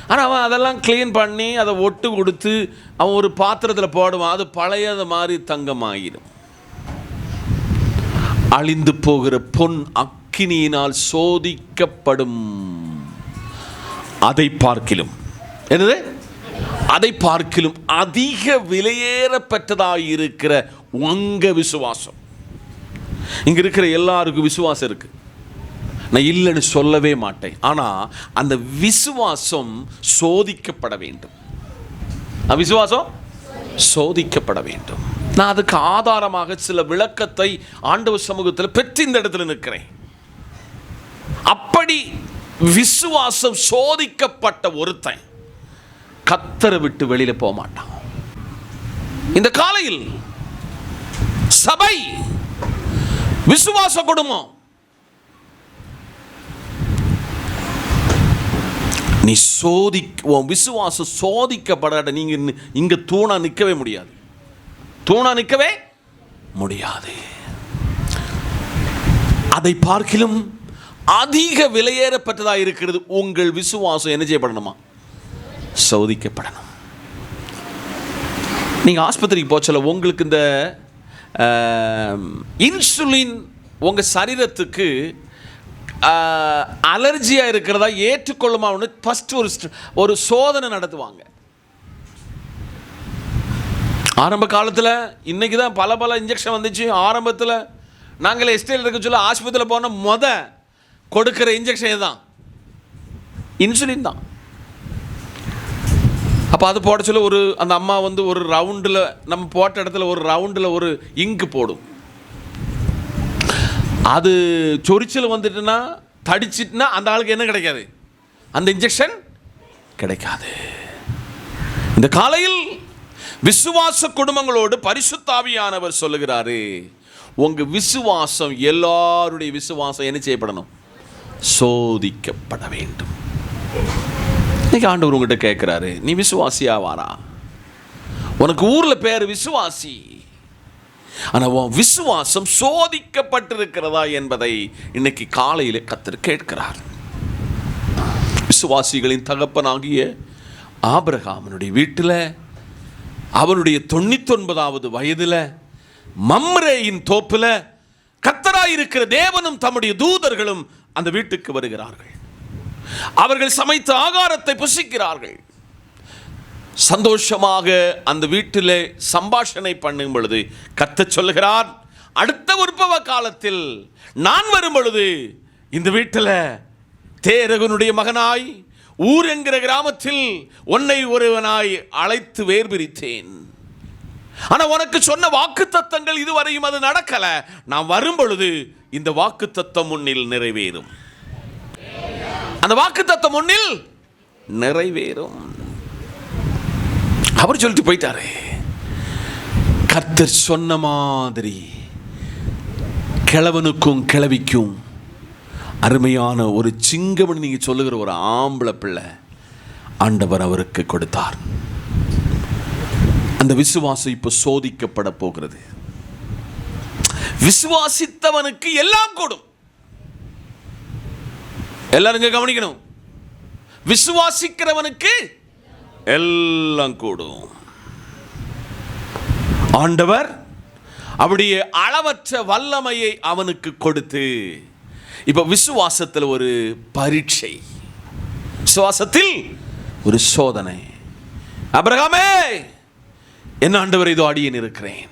ஆனால் அவன் அதெல்லாம் க்ளீன் பண்ணி அதை ஒட்டு கொடுத்து அவன் ஒரு பாத்திரத்தில் போடுவான். அது பழையது மாதிரி தங்கமாகிடும். அழிந்து போகிற பொன் அக்கினியினால் சோதிக்கப்படும், அதை பார்க்கிலும் என்னது? அதை பார்க்கிலும் அதிக விலையேறப்பெற்றதாக இருக்கிற உங்க விசுவாசம். இங்க இருக்கிற எல்லாருக்கும் விசுவாசம் இருக்கு, நான் இல்லைன்னு சொல்லவே மாட்டேன். ஆனால் அந்த விசுவாசம் சோதிக்கப்பட வேண்டும். விசுவாசம் சோதிக்கப்பட வேண்டும். நான் அதுக்கு ஆதாரமாக சில விளக்கத்தை ஆண்டவர் சமூகத்தில் பெற்று இந்த இடத்துல நிற்கிறேன். அப்படி விசுவாசம் சோதிக்கப்பட்ட ஒருத்தன் கர்த்தரை விட்டு வெளியில போக மாட்டான். இந்த காலையில் சபை விசுவாச குடும்பம், நீ உன் விசுவாசம் சோதிக்கப்படாத நீங்க இங்க தூணா நிற்கவே முடியாது. தூணா நிற்கவே முடியாது. அதை பார்க்கிலும் அதிக விலையேறப்பட்டதாக இருக்கிறது உங்கள் விசுவாசம். என்ன செய்யப்படணுமா? சோதிக்கப்படணும். நீங்க ஆஸ்பத்திரிக்கு போச்சல உங்களுக்கு இந்த இன்சுலின் உங்க சரீரத்துக்கு அலர்ஜியா இருக்கிறதா ஏற்றுக்கொள்ளுமா ஃபர்ஸ்ட் ஒரு சோதனை நடத்துவாங்க. ஆரம்ப காலத்தில் இன்னைக்கு தான் பல இன்ஜெக்ஷன் வந்துச்சு. ஆரம்பத்தில் நாங்களே எஸ்டேல் இருக்க சொல்ல ஆஸ்பத்திரியில் போன கொடுக்குற இன்ஜெக்ஷன் இதுதான், இன்சுலின் தான். அப்போ அது போட சொல்ல அந்த அம்மா ஒரு ரவுண்டில் நம்ம போட்ட இடத்துல ஒரு ரவுண்டில் ஒரு இங்கு போடும். அது சொரிச்சல் வந்துட்டுன்னா தடிச்சிட்டுனா அந்த ஆளுக்கு என்ன கிடைக்காது? அந்த இன்ஜெக்ஷன் கிடைக்காது. இந்த காலையில் விசுவாச குடும்பங்களோடு பரிசுத்த ஆவியானவர் சொல்லுகிறாரு, உங்க விசுவாசம் எல்லாருடைய விசுவாசம் என்ன செய்யப்படணும்? சோதிக்கப்பட வேண்டும். இன்னைக்கு ஆண்டவர் உங்ககிட்ட கேட்கிறாரு, நீ விசுவாசியா வாரா? உனக்கு ஊர்ல பேர் விசுவாசி, ஆனா உன் விசுவாசம் சோதிக்கப்பட்டிருக்கிறதா என்பதை இன்னைக்கு காலையில கர்த்தர் கேட்கிறார். விசுவாசிகளின் தகப்பனாகிய ஆபிரகாமனுடைய வீட்டில் அவனுடைய 99வது வயதில் மம்ரேயின் தோப்பில் கர்த்தராயிருக்கிற தேவனும் தம்முடைய தூதர்களும் அந்த வீட்டுக்கு வருகிறார்கள். அவர்கள் சமைத்த ஆகாரத்தை புசிக்கிறார்கள். சந்தோஷமாக அந்த வீட்டிலே சம்பாஷணை பண்ணும் பொழுது கர்த்தர் சொல்லுகிறார், அடுத்த உற்பவ காலத்தில் நான் வரும் பொழுது இந்த வீட்டில் தேரகனுடைய மகனாய் ஊர் என்கிற கிராமத்தில் உன்னை ஒருவனாய் அழைத்து வேர் பிரித்தேன். ஆனா உனக்கு சொன்ன வாக்கு தத்தங்கள் இதுவரையும் அது நடக்கல. நான் வரும் பொழுது இந்த வாக்கு தத்தம் முன்னில் நிறைவேறும். அந்த வாக்கு தத்தம் முன்னில் நிறைவேறும். அவர் சொல்லிட்டு போயிட்டாரு. கர்த்தர் சொன்ன மாதிரி கிழவனுக்கும் கிழவிக்கும் அருமையான ஒரு சிங்கமணி நீங்க சொல்லுகிற ஒரு ஆம்பளை பிள்ளை ஆண்டவர் அவருக்கு கொடுத்தார். அந்த விசுவாசம் இப்ப சோதிக்கப்பட போகிறது. விசுவாசித்தவனுக்கு எல்லாம் கூடும். எல்லாரும் கவனிக்கணும், விசுவாசிக்கிறவனுக்கு எல்லாம் கூடும். ஆண்டவர் அப்படியே அளவற்ற வல்லமையை அவனுக்கு கொடுத்து, இப்ப விசுவாசத்தில் ஒரு பரீட்சை, விசுவாசத்தில் ஒரு சோதனை. ஆபிரகாமே, என்ன ஆண்டவர் இதோ அடியேன் இருக்கிறேன்,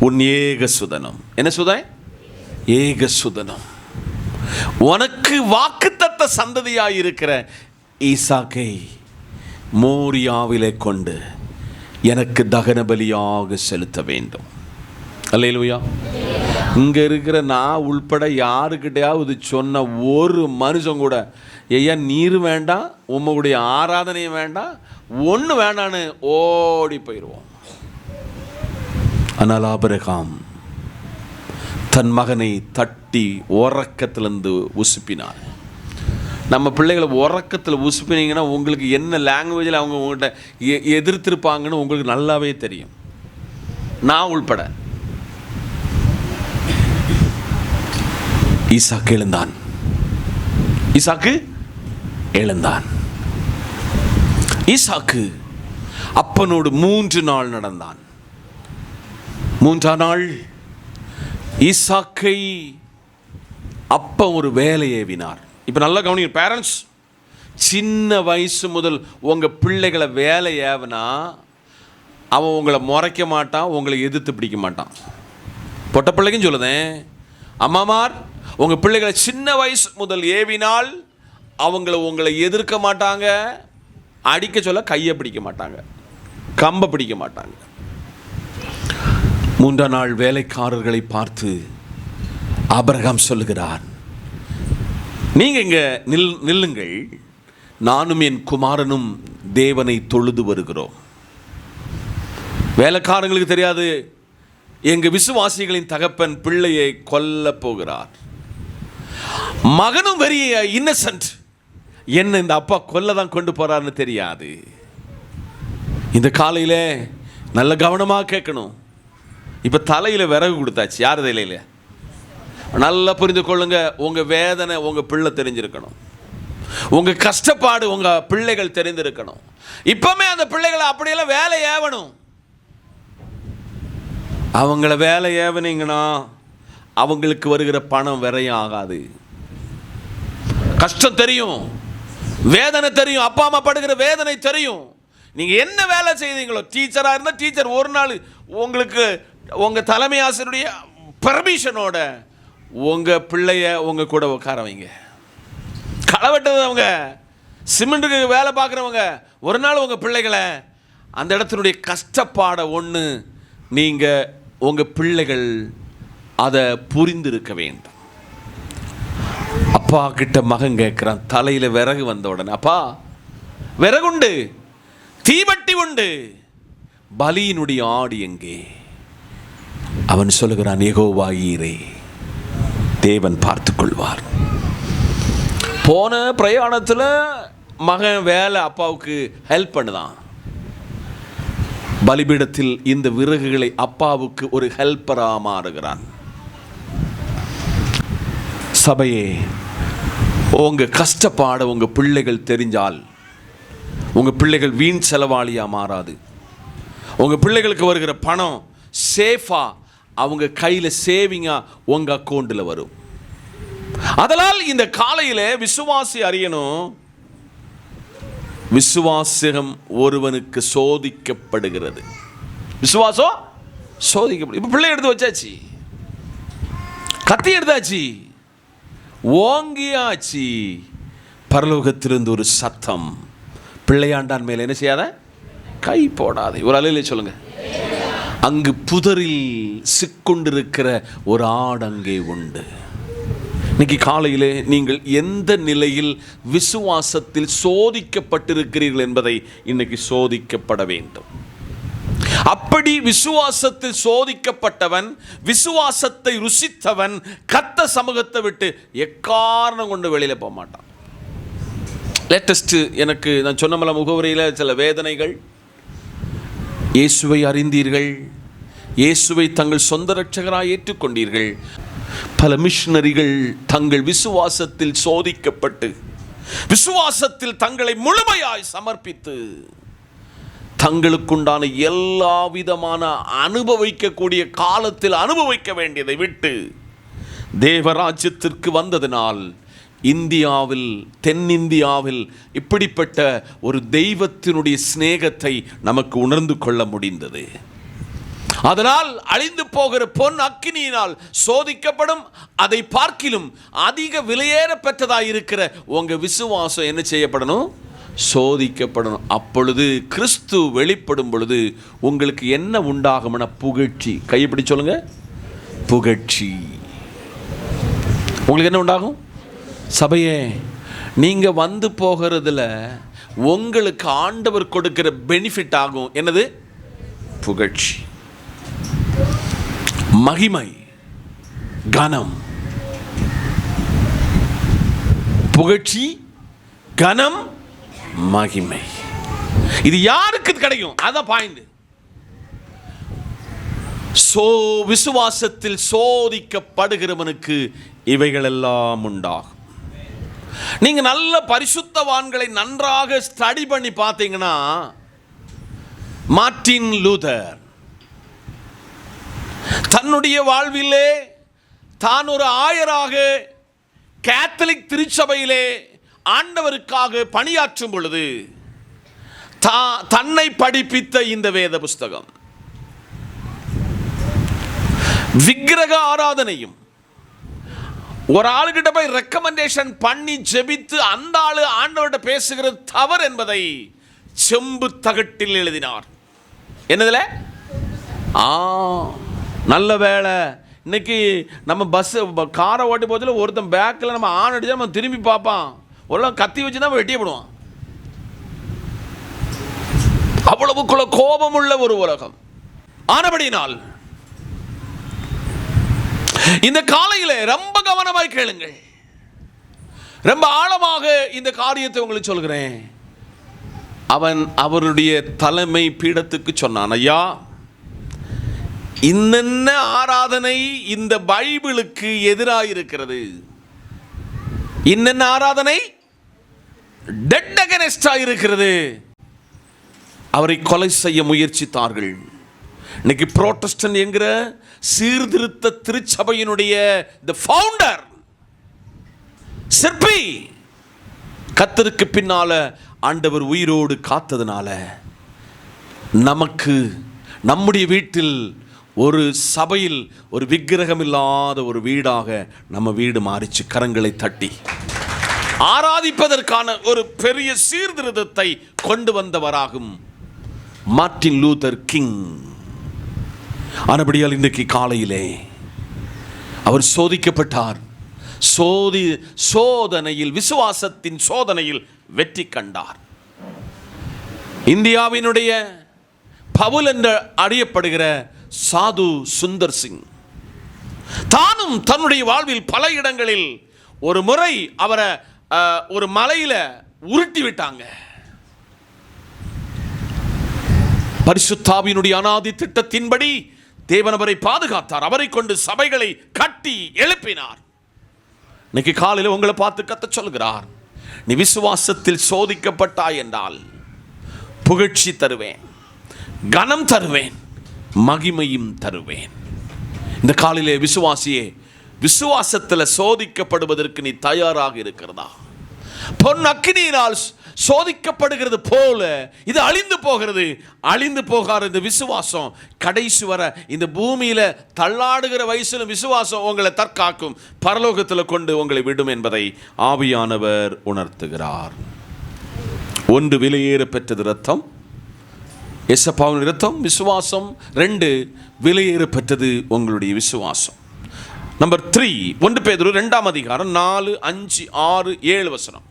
உன் ஏக சுதனம். என்ன சுதன்? ஏக சுதனம். உனக்கு வாக்குத்தத்த சந்ததியாய் இருக்கிற ஈசாக்கை மோரியாவிலே கொண்டு எனக்கு தகன பலியாக செலுத்த வேண்டும். அல்லேலூயா. இங்க இருக்கிற நான் உள்பட யாருக்கிட்டையாவது சொன்ன ஒரு மனுஷன் கூட, ஐயா நீர் வேண்டாம், உங்களுடைய ஆராதனையும் வேண்டாம், ஒன்று வேண்டான்னு ஓடி போயிடுவோம். ஆனால் ஆபிரகாம் தன் மகனை தட்டி உறக்கத்திலிருந்து உசுப்பினார். நம்ம பிள்ளைகளை உறக்கத்தில் உசுப்பினீங்கன்னா உங்களுக்கு என்ன லாங்குவேஜில் அவங்க உங்கள்கிட்ட எதிர்த்திருப்பாங்கன்னு உங்களுக்கு நல்லாவே தெரியும், நான் உள்பட. ஈசாக்கு எழுந்தான். ஈசாக்கு எழுந்தான். ஈசாக்கு அப்பனோடு 3 நாள் நடந்தான். 3ஆம் நாள் ஈசாக்கை அப்ப ஒரு வேலை ஏவினார். இப்போ நல்லா கவனிங்க பேரண்ட்ஸ், சின்ன வயசு முதல் உங்கள் பிள்ளைகளை வேலை ஏவனா அவன் உங்களை முறைக்க மாட்டான், உங்களை எதிர்த்து பிடிக்க மாட்டான். பொட்ட பிள்ளைக்கும் சொல்லுதேன், அம்மாமார் உங்கள் பிள்ளைகளை சின்ன வயசு முதல் ஏவினால் அவங்கள உங்களை எதிர்க்க மாட்டாங்க, அடிக்க சொல்ல கையை பிடிக்க மாட்டாங்க, கம்பை பிடிக்க மாட்டாங்க. 3ஆம் நாள் வேலைக்காரர்களை பார்த்து ஆபிரகாம் சொல்லுகிறார், நீங்க இங்க நில்லுங்கள், நானும் என் குமாரனும் தேவனை தொழுது வருகிறோம். வேலைக்காரங்களுக்கு தெரியாது, எங்க விசுவாசிகளின் தகப்பன் பிள்ளையை கொல்ல போகிறார். மகனும் வெரி இன்னசென்ட், என்ன இந்த அப்பா கொல்ல தான் கொண்டு போறாருன்னு தெரியாது. இந்த காலையில நல்ல கவனமாக கேட்கணும். இப்ப தலையில விறகு கொடுத்தாச்சு, யார் தலையில? நல்லா புரிந்து கொள்ளுங்க, உங்க வேதனை உங்க பிள்ளை தெரிஞ்சிருக்கணும், உங்க கஷ்டப்பாடு உங்க பிள்ளைகள் தெரிந்திருக்கணும். இப்பவுமே அந்த பிள்ளைகளை அப்படியெல்லாம் வேலை ஏவணும். அவங்கள வேலை ஏவனீங்கன்னா அவங்களுக்கு வருகிற பணம் விரையும் ஆகாது. கஷ்டம் தெரியும், வேதனை தெரியும், அப்பா அம்மா படுகிற வேதனை தெரியும். நீங்க என்ன வேலை செய்தீங்களோ, டீச்சரா இருந்தா டீச்சர் ஒரு நாள் உங்களுக்கு உங்க தலைமை ஆசிரியருடைய பெர்மிஷனோட உங்க பிள்ளைய உங்க கூட உட்கார வைங்க. களை வெட்டவங்க, சிமெண்ட்டுக்கு வேலை பார்க்குறவங்க, ஒரு நாள் உங்க பிள்ளைகளை அந்த இடத்தினுடைய கஷ்டப்பாட ஒன்று நீங்க உங்க பிள்ளைகள் அதை புரிந்திருக்க வேண்டும். அப்பா கிட்ட மகன் கேட்கிறான், தலையில விறகு வந்த உடனே, அப்பா விறகுண்டு, தீவட்டி உண்டு, பலியினுடைய ஆடு எங்கே? அவன் சொல்லுகிறான், யெகோவா ஈரே, தேவன் பார்த்து கொள்வார். போன பிரயாணத்தில் மகன் வேலை அப்பாவுக்கு ஹெல்ப் பண்ணுதான். பலிபீடத்தில் இந்த விறகுகளை அப்பாவுக்கு ஒரு ஹெல்ப்பரா மாறுகிறான். சபையே, உங்க கஷ்டப்பாட உங்க பிள்ளைகள் தெரிஞ்சால் உங்க பிள்ளைகள் வீண் செலவாளியா மாறாது. உங்க பிள்ளைகளுக்கு வருகிற பணம் சேஃபா அவங்க கையில சேவிங்கா உங்க அக்கௌண்ட்ல வரும். அதனால் இந்த காலையில விசுவாசி அறியணும், விசுவாசம் ஒருவனுக்கு சோதிக்கப்படுகிறது. விசுவாசம் சோதிக்கப்படும். இப்போ பிள்ளை எடுத்து வச்சாச்சு, கத்தி எடுத்தாச்சு, ஓங்கியாச்சு. பரலோகத்திலிருந்து ஒரு சத்தம், பிள்ளையாண்டான் மேலே என்ன செய்யாத, கை போடாதே. ஒரு அலையிலே சொல்லுங்க. அங்கு புதரில் சிக்கொண்டிருக்கிற ஒரு ஆடு அங்கே உண்டு. இன்னைக்கு காலையிலே நீங்கள் எந்த நிலையில் விசுவாசத்தில் சோதிக்கப்பட்டிருக்கிறீர்கள் என்பதை இன்னைக்கு சோதிக்கப்பட வேண்டும். அப்படி விசுவாசத்தில் சோதிக்கப்பட்டவன், விசுவாசத்தை ருசித்தவன் கர்த்தர் சமூகத்தை விட்டு எக்காரணம் கொண்டு வெளியில போக மாட்டான். லேட்டஸ்ட் எனக்கு நான் சொன்னமல்ல, முகவரியில் சில வேதனைகள். இயேசுவை அறிந்தீர்கள், இயேசுவை தங்கள் சொந்த இரட்சகராய் ஏற்றுக்கொண்டீர்கள். பல மிஷனரிகள் தங்கள் விசுவாசத்தில் சோதிக்கப்பட்டு, விசுவாசத்தில் தங்களை முழுமையாய் சமர்ப்பித்து, தங்களுக்குண்டான எல்லா விதமான அனுபவிக்கக்கூடிய காலத்தில் அனுபவிக்க வேண்டியதை விட்டு தேவராஜ்யத்திற்கு வந்ததினால் இந்தியாவில், தென்னிந்தியாவில் இப்படிப்பட்ட ஒரு தெய்வத்தினுடைய சிநேகத்தை நமக்கு உணர்ந்து கொள்ள முடிந்தது. அதனால் அழிந்து போகிற பொன் அக்கினியினால் சோதிக்கப்படும், அதை பார்க்கிலும் அதிக விலையேற பெற்றதாக இருக்கிற உங்க விசுவாசம் என்ன செய்யப்படணும், சோதிக்கப்படணும். அப்பொழுது கிறிஸ்து வெளிப்படும் பொழுது உங்களுக்கு என்ன உண்டாகும்னா புகழ்ச்சி. கையப்படி சொல்லுங்க, புகழ்ச்சி. உங்களுக்கு என்ன உண்டாகும்? சபையே, நீங்க வந்து போகிறதுல உங்களுக்கு ஆண்டவர் கொடுக்கிற பெனிஃபிட் ஆகும். என்னது? புகழ்ச்சி, மகிமை, கனம். புகழ்ச்சி, கனம், மகிமை. இது யாருக்கு கிடைக்கும்? அதான் பாயிண்ட். விசுவாசத்தில் சோதிக்கப்படுகிறவனுக்கு இவைகள் எல்லாம் உண்டாகும். நீங்க நல்ல பரிசுத்தவான்களை நன்றாக ஸ்டடி பண்ணி பார்த்தீங்கன்னா, மார்ட்டின் லூதர் தன்னுடைய வாழ்விலே தான் ஒரு ஆயராக கேத்தலிக் திருச்சபையிலே ஆண்டவருக்காக பணியாற்றும் பொழுது தன்னை படிப்பித்த இந்த வேத புஸ்தகம், விக்கிரக ஆராதனையும் ஒரு ஆளுகிட்ட போய் ரெக்கமெண்டேஷன் பண்ணி ஜெபித்து அந்த ஆளு ஆண்டவர்கிட்ட பேசுகிறது தவறு என்பதை செம்பு தகட்டில் எழுதினார். என்னதுல? நல்ல வேலை, இன்னைக்கு நம்ம பஸ் காரை ஓட்டி போதில் ஒருத்தன் பேக்கில் நம்ம ஆன் அடிச்சா நம்ம திரும்பி பார்ப்பான், ஒரு கத்தி வச்சு தான் வெட்டியப்படுவான். அவ்வளவுக்குள்ள கோபம் உள்ள ஒரு உலகம். ஆனபடியினால் இந்த காலையில ரொம்ப கவனமாய் கேளுங்கள். ரொம்ப ஆழமாக இந்த காரியத்தை உங்களுக்கு சொல்கிறேன். அவன் அவருடைய தலைமை பீடத்துக்கு சொன்னான், ஐயா, இன்னென்ன ஆராதனை இந்த பைபிளுக்கு எதிராக இருக்கிறது, இன்னென்ன ஆராதனை டெட் அகைன்ஸ்டா இருக்கிறது. அவரை கொலை செய்ய முயற்சித்தார்கள். இன்னைக்கு புரோட்டஸ்டன்ட் என்கிற சீர்திருத்த திருச்சபையினுடைய ஃபவுண்டர், சிற்பி, கர்த்தருக்கு பின்னால ஆண்டவர் உயிரோடு காத்ததுனால நமக்கு நம்முடைய வீட்டில் ஒரு சபையில் ஒரு விக்கிரகம் இல்லாத ஒரு வீடாக நம்ம வீடு மாறிச்சு. கரங்களை தட்டி ஆராதிப்பதற்கான ஒரு பெரிய சீர்திருத்தத்தை கொண்டு வந்தவராகும் மார்ட்டின் லூதர் கிங். ஆனபடியால் இன்றைக்கு காலையிலே அவர் சோதிக்கப்பட்டார். சோதனையில், விசுவாசத்தின் சோதனையில் வெற்றி கண்டார். இந்தியாவினுடைய பவுல் என்று அறியப்படுகிற சாது சுந்தர் சிங் தானும் தன்னுடைய வாழ்வில் பல இடங்களில் ஒரு முறை அவரை ஒரு மலையில உருட்டி விட்டாங்க. பரிசுத்தாவினுடைய அநாதி திட்டத்தின்படி தேவன் அவரை பாதுகாத்தார். அவரை கொண்டு சபைகளை கட்டி எழுப்பினார். இன்னைக்கு காலையில் உங்களை பார்த்து கத்த சொல்கிறார், நீ விசுவாசத்தில் சோதிக்கப்பட்டாய் என்றால் புகழ்ச்சி தருவேன், கனம் தருவேன், மகிமையும் தருவேன். இந்த காலையிலே விசுவாசியே, விசுவாசத்தில் சோதிக்கப்படுவதற்கு நீ தயாராக இருக்கிறதா? பொன் அக்கினியினால் சோதிக்கப்படுகிறது போல இது அழிந்து போகிறது. அழிந்து போகாத இந்த விசுவாசம் கடைசி வர இந்த பூமியில தள்ளாடுகிற வயசுல விசுவாசம் உங்களை தற்காக்கும், பரலோகத்தில் கொண்டு உங்களை விடும் என்பதை ஆவியானவர் உணர்த்துகிறார். ஒன்று, விலையேற பெற்றது இரத்தம், எசப்பாவின் இரத்தம், விசுவாசம். 2, விலையேற பெற்றது உங்களுடைய விசுவாசம். நம்பர் 3, 1 பேதுரு 2ஆம் அதிகாரம் 4, 5, 6, 7 வசனம்.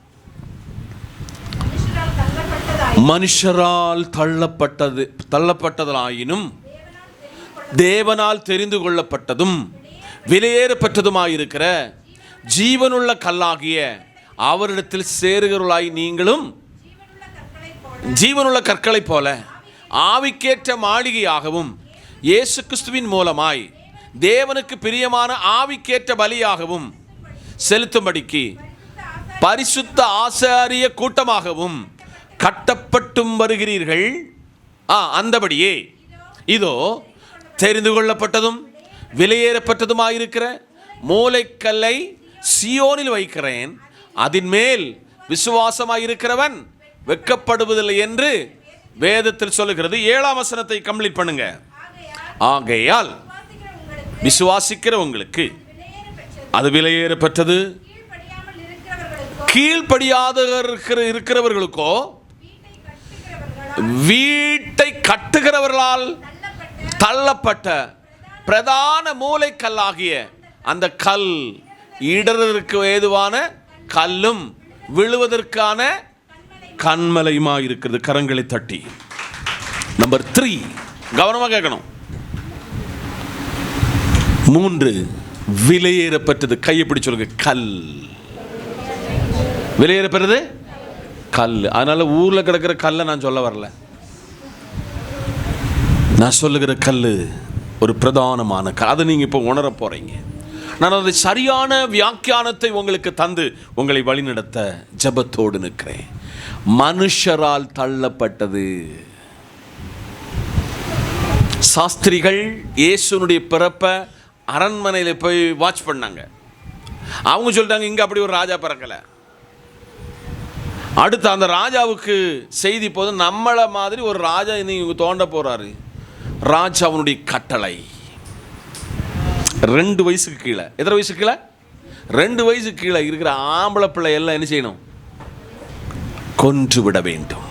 மனுஷரால் தள்ளப்பட்டதாயினும் தேவனால் தெரிந்து கொள்ளப்பட்டதும் விலையேறப்பட்டதுமாயிருக்கிற ஜீவனுள்ள கல்லாகிய அவரிடத்தில் சேருகிறவர்களாய் நீங்களும் ஜீவனுள்ள கற்களை போல ஆவிக்கேற்ற மாளிகையாகவும் இயேசு கிறிஸ்துவின் மூலமாய் தேவனுக்கு பிரியமான ஆவிக்கேற்ற பலியாகவும் செலுத்தும்படிக்கு பரிசுத்த ஆசாரிய கூட்டமாகவும் கட்டப்பட்டும் வருகிறீர்கள். அந்தபடியே இதோ தெரிந்து கொள்ளப்பட்டதும் விலையேறப்பட்டதுமாயிருக்கிற மூலைக்கல்லை சீயோனில் வைக்கிறேன், அதன் மேல் விசுவாசமாயிருக்கிறவன் வெட்கப்படுவதில்லை என்று வேதத்தில் சொல்லுகிறது. 7ஆம் வசனத்தை கம்ப்ளீட் பண்ணுங்க. ஆகையால் விசுவாசிக்கிற உங்களுக்கு அது விலையேறப்பட்டது, கீழ்ப்படியாத இருக்கிறவர்களுக்கோ வீட்டை கட்டுகிறவர்களால் தள்ளப்பட்ட பிரதான மூலைக்கல்லாகிய அந்த கல் இடறதற்கு ஏதுவான கல்லும் விழுவதற்கான கண்மலையுமா இருக்கிறது. கரங்களை தட்டி. நம்பர் 3, கவனமாக கேட்கணும். 3, விலையேறப்பட்டது. கையை பிடி சொல்லுங்க. கல் விலையேறப்பட்டது கல். அதனால ஊர்ல கிடக்கிற கல்லை நான் சொல்ல வரல. நான் சொல்லுகிற கல் ஒரு பிரதானமான கல். அதை நீங்க இப்போ உணர போறீங்க. நான் அதை சரியான வியாக்கியானத்தை உங்களுக்கு தந்து உங்களை வழிநடத்த ஜெபத்தோடு நிற்கிறேன். மனுஷரால் தள்ளப்பட்டது. சாஸ்திரிகள் இயேசுனுடைய பிறப்பை அரண்மனையில் போய் வாட்ச் பண்ணாங்க. அவங்க சொல்லிட்டாங்க, இங்கே அப்படி ஒரு ராஜா பிறக்கல. அடுத்து அந்த ராஜாவுக்கு செய்தி போது நம்மளை மாதிரி ஒரு ராஜா இன்னைக்கு தோண்ட போறாரு. ராஜாவுடைய கட்டளை 2 வயசுக்கு கீழே, எத்தனை வயசுக்கு கீழே? 2 வயசுக்கு கீழே இருக்கிற ஆம்பளை பிள்ளை எல்லாம் என்ன செய்யணும்? கொன்று விட வேண்டும்.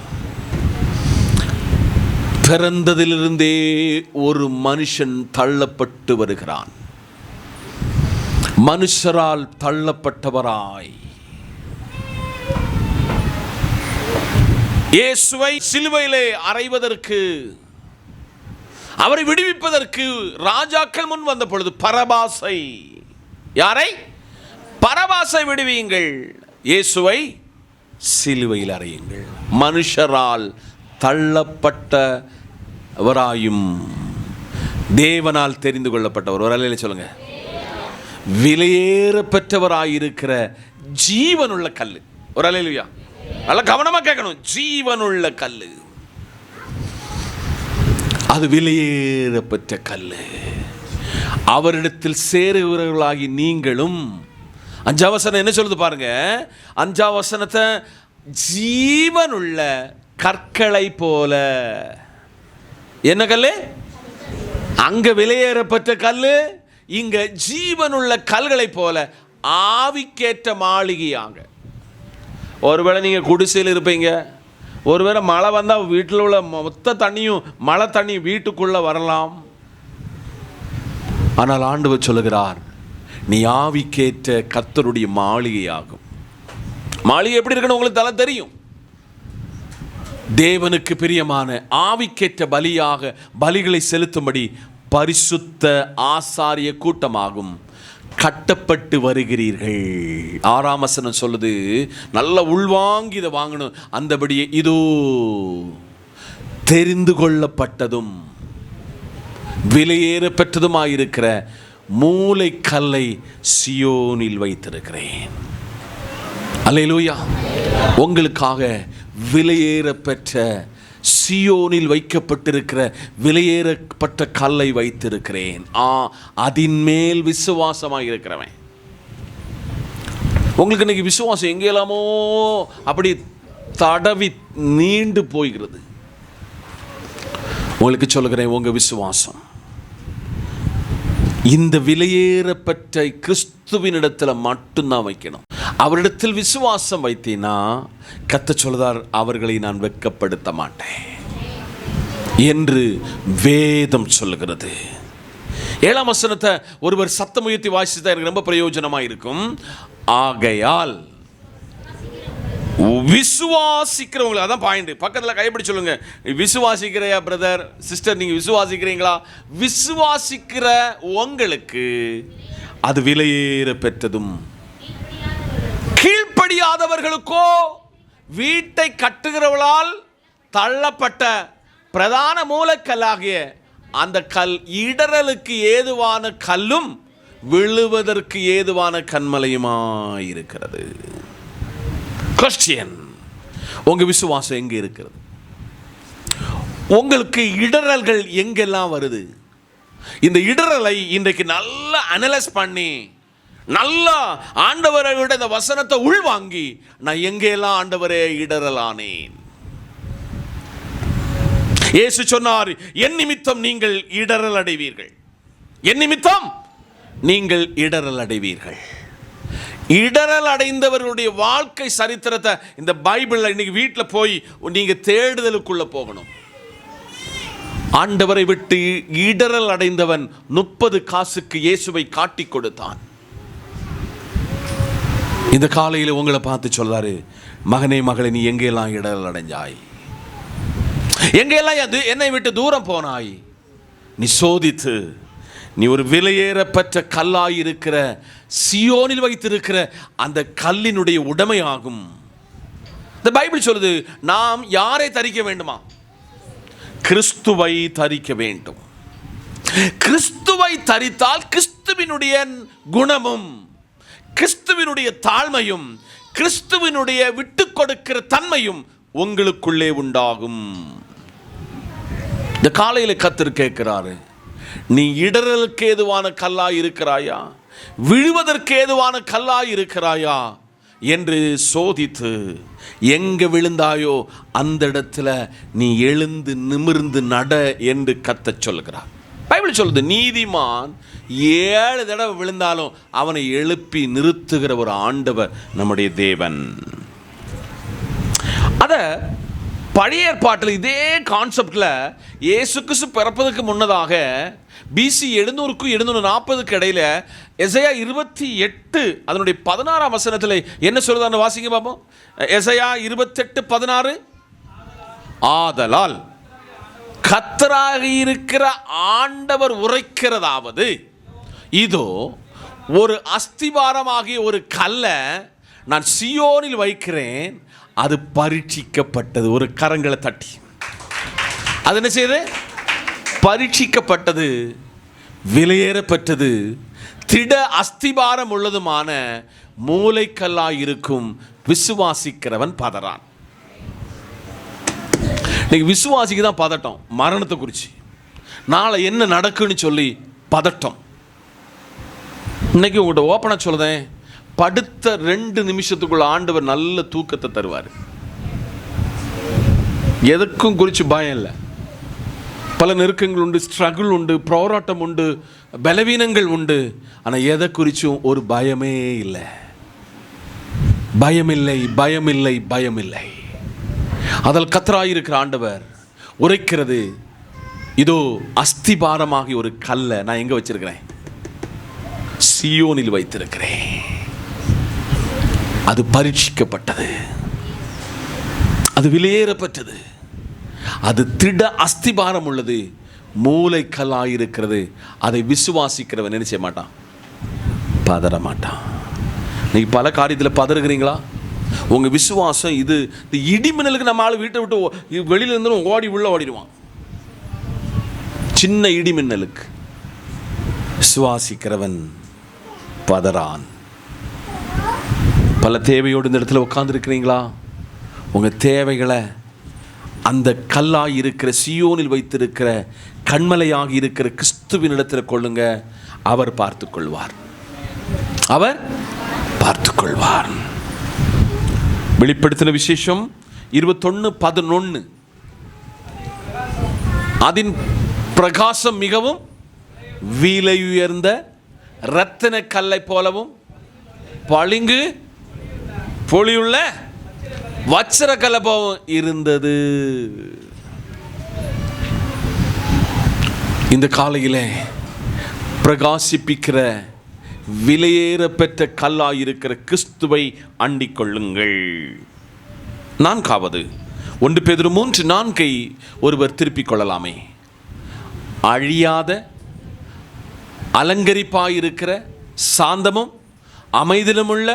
பிறந்ததிலிருந்தே ஒரு மனுஷன் தள்ளப்பட்டு வருகிறான். மனுஷரால் தள்ளப்பட்டவராய் இயேசுவை சிலுவையிலே அறைவதற்கு, அவரை விடுவிப்பதற்கு ராஜாக்கள் முன் வந்த பொழுது பரபாசை, யாரை? பரபாசை விடுவியுங்கள், இயேசுவை சிலுவையில் அறையுங்கள். மனுஷரால் தள்ளப்பட்டவராயும் தேவனால் தெரிந்து கொள்ளப்பட்டவர். ஒரு அல்லேலூயா சொல்லுங்க. விலையேற பெற்றவராயிருக்கிற ஜீவனுள்ள கல். ஒரு அல்லேலூயா. நல்ல கவனமா கேட்கணும். ஜீவனுள்ள கல், அது விலையேற பெற்ற கல். அவரிடத்தில் சேருகிறவர்களாகி நீங்களும். 5ஆம் வசனம் என்ன சொல்லுது பாருங்க. 5ஆம் வசனத்தை ஜீவனுள்ள கற்களை போல. என்ன கல்லு? அங்க விலையேறப்பட்ட கல்லு, இங்க ஜீவனுள்ள கல்களை போல ஆவிக்கேற்ற மாளிகையாங்க. ஒருவேளை நீங்க குடிசையில் இருப்பீங்க, ஒருவேளை மழை வந்தால் வீட்டில் உள்ள மொத்த தண்ணியும் மழை தண்ணி வீட்டுக்குள்ள வரலாம். ஆனால் ஆண்டவர் சொல்லுகிறார், நீ ஆவிக்கேற்ற கர்த்தருடைய மாளிகையாகும். மாளிகை எப்படி இருக்கணும் உங்களுக்கு தலை தெரியும். தேவனுக்கு பிரியமான ஆவிக்கேற்ற பலியாக பலிகளை செலுத்தும்படி பரிசுத்த ஆசாரிய கூட்டமாகும் கட்டப்பட்டு வருகிறீர்கள். 6ஆம் வசனம் சொல்லுது, நல்ல உள்வாங்கி இதை வாங்கணும். அந்தபடியே இதோ தெரிந்து கொள்ளப்பட்டதும் விலையேற பெற்றதுமாயிருக்கிற மூலைக்கல்லை சியோனில் வைத்திருக்கிறேன். அல்லேலூயா. உங்களுக்காக விலையேற பெற்ற சியோனில் வைக்கப்பட்டிருக்கிற விலையேறப்பட்ட கல்லை வைத்திருக்கிறேன். அதின் மேல் விசுவாசமாக இருக்கிறவன். உங்களுக்கு இன்னைக்கு விசுவாசம் எங்கேலாமோ அப்படி தடவி நீண்டு போகிறது. உங்களுக்கு சொல்லுகிறேன், உங்க விசுவாசம் இந்த விலையேறப்பட்ட கிறிஸ்துவினிடத்தில் மட்டும்தான் வைக்கணும். அவரிடத்தில் விசுவாசம் வைத்தீனா கர்த்தர் சொல்றார், அவர்களை நான் வெட்கப்படுத்த மாட்டேன் என்று வேதம் சொல்லுகிறது. 7ஆம் வசனத்தை ஒருவர் சத்தம் உயர்த்தி வாசித்தா எனக்கு ரொம்ப பிரயோஜனமாக இருக்கும். ஆகையால் விசுவாசிக்கிறவங்களை, அதான் பாயிண்ட், பக்கத்தில் கைப்பிடி சொல்லுங்க. விசுவாசிக்கிறையா பிரதர் சிஸ்டர், நீங்க விசுவாசிக்கிறீங்களா? விசுவாசிக்கிற உங்களுக்கு அது விலையேற பெற்றதும், கீழ்ப்படியாதவர்களுக்கோ வீட்டை கட்டுகிறவளால் தள்ளப்பட்ட பிரதான மூலக்கல்லாகிய அந்த கல் இடறலுக்கு ஏதுவான கல்லும் விழுவதற்கு ஏதுவான கன்மலையுமாயிருக்கிறது. கிறிஸ்டியன், உங்க விசுவாசம் எங்க இருக்கிறது? உங்களுக்கு இடறல்கள் எங்கெல்லாம் வருது? இந்த இடறலை இன்றைக்கு நல்லா அனலைஸ் பண்ணி, நல்லா ஆண்டவரை விட இந்த வசனத்தை உள்வாங்கி, நான் எங்கெல்லாம் ஆண்டவரே இடறலானேன். இயேசு சொன்னார், என் நிமித்தம் நீங்கள் இடறல் அடைவீர்கள். என் நிமித்தம் நீங்கள் இடறல் அடைவீர்கள். இடறல் அடைந்தவர்களுடைய வாழ்க்கை சரித்திரத்தை இந்த பைபிள்ல இன்னைக்கு வீட்டில் போய் நீங்க தேடுதலுக்குள்ள போகணும். ஆண்டவரை விட்டு இடறல் அடைந்தவன் 30 காசுக்கு இயேசுவை காட்டி கொடுத்தான். இந்த காலையில் உங்களை பார்த்து சொல்றாரு, மகனே மகளே, நீ எங்கெல்லாம் இடறல் அடைஞ்சாய், எங்கெல்லாம் என்னை விட்டு தூரம் போனாய், நீ சோதித்து, நீ ஒரு விலையேறப்பட்ட கல்லாயிருக்கிற சியோனில் வைத்திருக்கிற அந்த கல்லினுடைய உடைமையாகும். இந்த பைபிள் சொல்லுது, நாம் யாரை தரிக்க வேண்டுமா? கிறிஸ்துவை தரிக்க வேண்டும். கிறிஸ்துவை தரித்தால் கிறிஸ்துவினுடைய குணமும், கிறிஸ்துவினுடைய தாழ்மையும், கிறிஸ்துவினுடைய விட்டு கொடுக்கிற தன்மையும் உங்களுக்குள்ளே உண்டாகும். இந்த காலையில் கர்த்தர் கேட்கிறாரு, நீ இடறலுக்கு ஏதுவான கல்லாய் இருக்கிறாயா, விழுவதற்கு ஏதுவான கல்லாய் இருக்கிறாயா என்று சோதித்து, எங்க விழுந்தாயோ அந்த இடத்துல நீ எழுந்து நிமிர்ந்து நட என்று கர்த்தர் சொல்லுகிறார். பைபிள் சொல்லுது, நீதிமான் 7 தடவை விழுந்தாலும் அவனை எழுப்பி நிறுத்துகிற ஒரு ஆண்டவர் நம்முடைய தேவன். அத பழைய ஏற்பாட்டில் இதே கான்செப்ட்ல இயேசு கிறிஸ்து பிறப்பதற்கு முன்னதாக BC 700க்கும் 740க்கு இடையில எசையா 28 அதனுடைய 16ஆம் வசனத்தில் என்ன சொல்லுதான்னு வாசிங்க பாப்போம். எசையா 28:16, ஆதலால் கர்த்தராக இருக்கிற ஆண்டவர் உரைக்கிறதாவது, இதோ ஒரு அஸ்திபாரமாகிய ஒரு கல்லை நான் சியோனில் வைக்கிறேன், அது பரீட்சிக்கப்பட்டது. ஒரு கரங்களை தட்டி அது என்ன செய்யுது? பரீட்சிக்கப்பட்டது, விலையேறப்பட்டது, திட அஸ்திபாரம் உள்ளதுமான மூலைக்கல்லாய் இருக்கும் விசுவாசிக்கிறவன் பதறான். இன்னைக்கு விசுவாசிக்கு தான் பதட்டம், மரணத்தை குறித்து, நாளை என்ன நடக்குன்னு சொல்லி பதட்டம். இன்னைக்கு உங்கள்கிட்ட ஓப்பனாக சொல்லுதேன், படுத்த 2 நிமிஷத்துக்குள்ள ஆண்டவர் நல்ல தூக்கத்தை தருவார். எதுக்கும் குறித்து பயம் இல்லை. பல நெருக்கங்கள் உண்டு, ஸ்ட்ரகிள் உண்டு, போராட்டம் உண்டு, பலவீனங்கள் உண்டு. ஆனால் எதை குறித்தும் ஒரு பயமே இல்லை. பயமில்லை, பயமில்லை, பயமில்லை. அதில் கர்த்தராயிருக்கிற ஆண்டவர் உரைக்கிறது, இதோ அஸ்திபாரமாகி ஒரு கல்லை நான் எங்க வச்சிருக்கிறேன்? சியோனில் வைத்திருக்கிறேன். அது பரீட்சிக்கப்பட்டது, அது விலையேறப்பட்டது, அது திட அஸ்திபாரம் உள்ளது, மூலைக்கல்லாயிருக்கிறது. அதை விசுவாசிக்கிறவன் என்ன செய்ய மாட்டான்? பதற மாட்டான். நீங்க பல காரியத்தில் பதறுகிறீங்களா? உங்க விசுவாசம் இது இடிமின்னலுக்கு நம்ம ஆள் வீட்டை விட்டு வெளியில இருந்து ஓடி உள்ள ஓடிடுவான். சின்ன இடிமின்னலுக்கு விசுவாசிக்கிறவன் பதறான். பல தேவையோடு இந்த இடத்துல உட்கார்ந்து இருக்கிறீங்களா? உங்க தேவைகளை அந்த கல்லாய் இருக்கிற சியோனில் வைத்திருக்கிற கண்மலையாகி இருக்கிற கிறிஸ்துவின் இடத்துல கொள்ளுங்க. அவர் பார்த்துக் கொள்வார், அவர் பார்த்துக் கொள்வார். வெளிப்படுத்தின விசேஷம் 21:11. அதன் பிரகாசம் மிகவும் விலையுயர்ந்த இரத்தின கல்லை போலவும் பளிங்கு பொலியுள்ள வச்சிர கல்லை போலவும் இருந்தது. இந்த காலையிலே பிரகாசிப்பிக்கிற விலையேற பெற்ற கல்லாயிருக்கிற கிறிஸ்துவை அண்டிக் கொள்ளுங்கள். 4வது 1 பேதுரு 3:4 ஒருவர் திருப்பிக் கொள்ளலாமே. அழியாத அலங்கரிப்பாயிருக்கிற சாந்தமும் அமைதிலுமுள்ள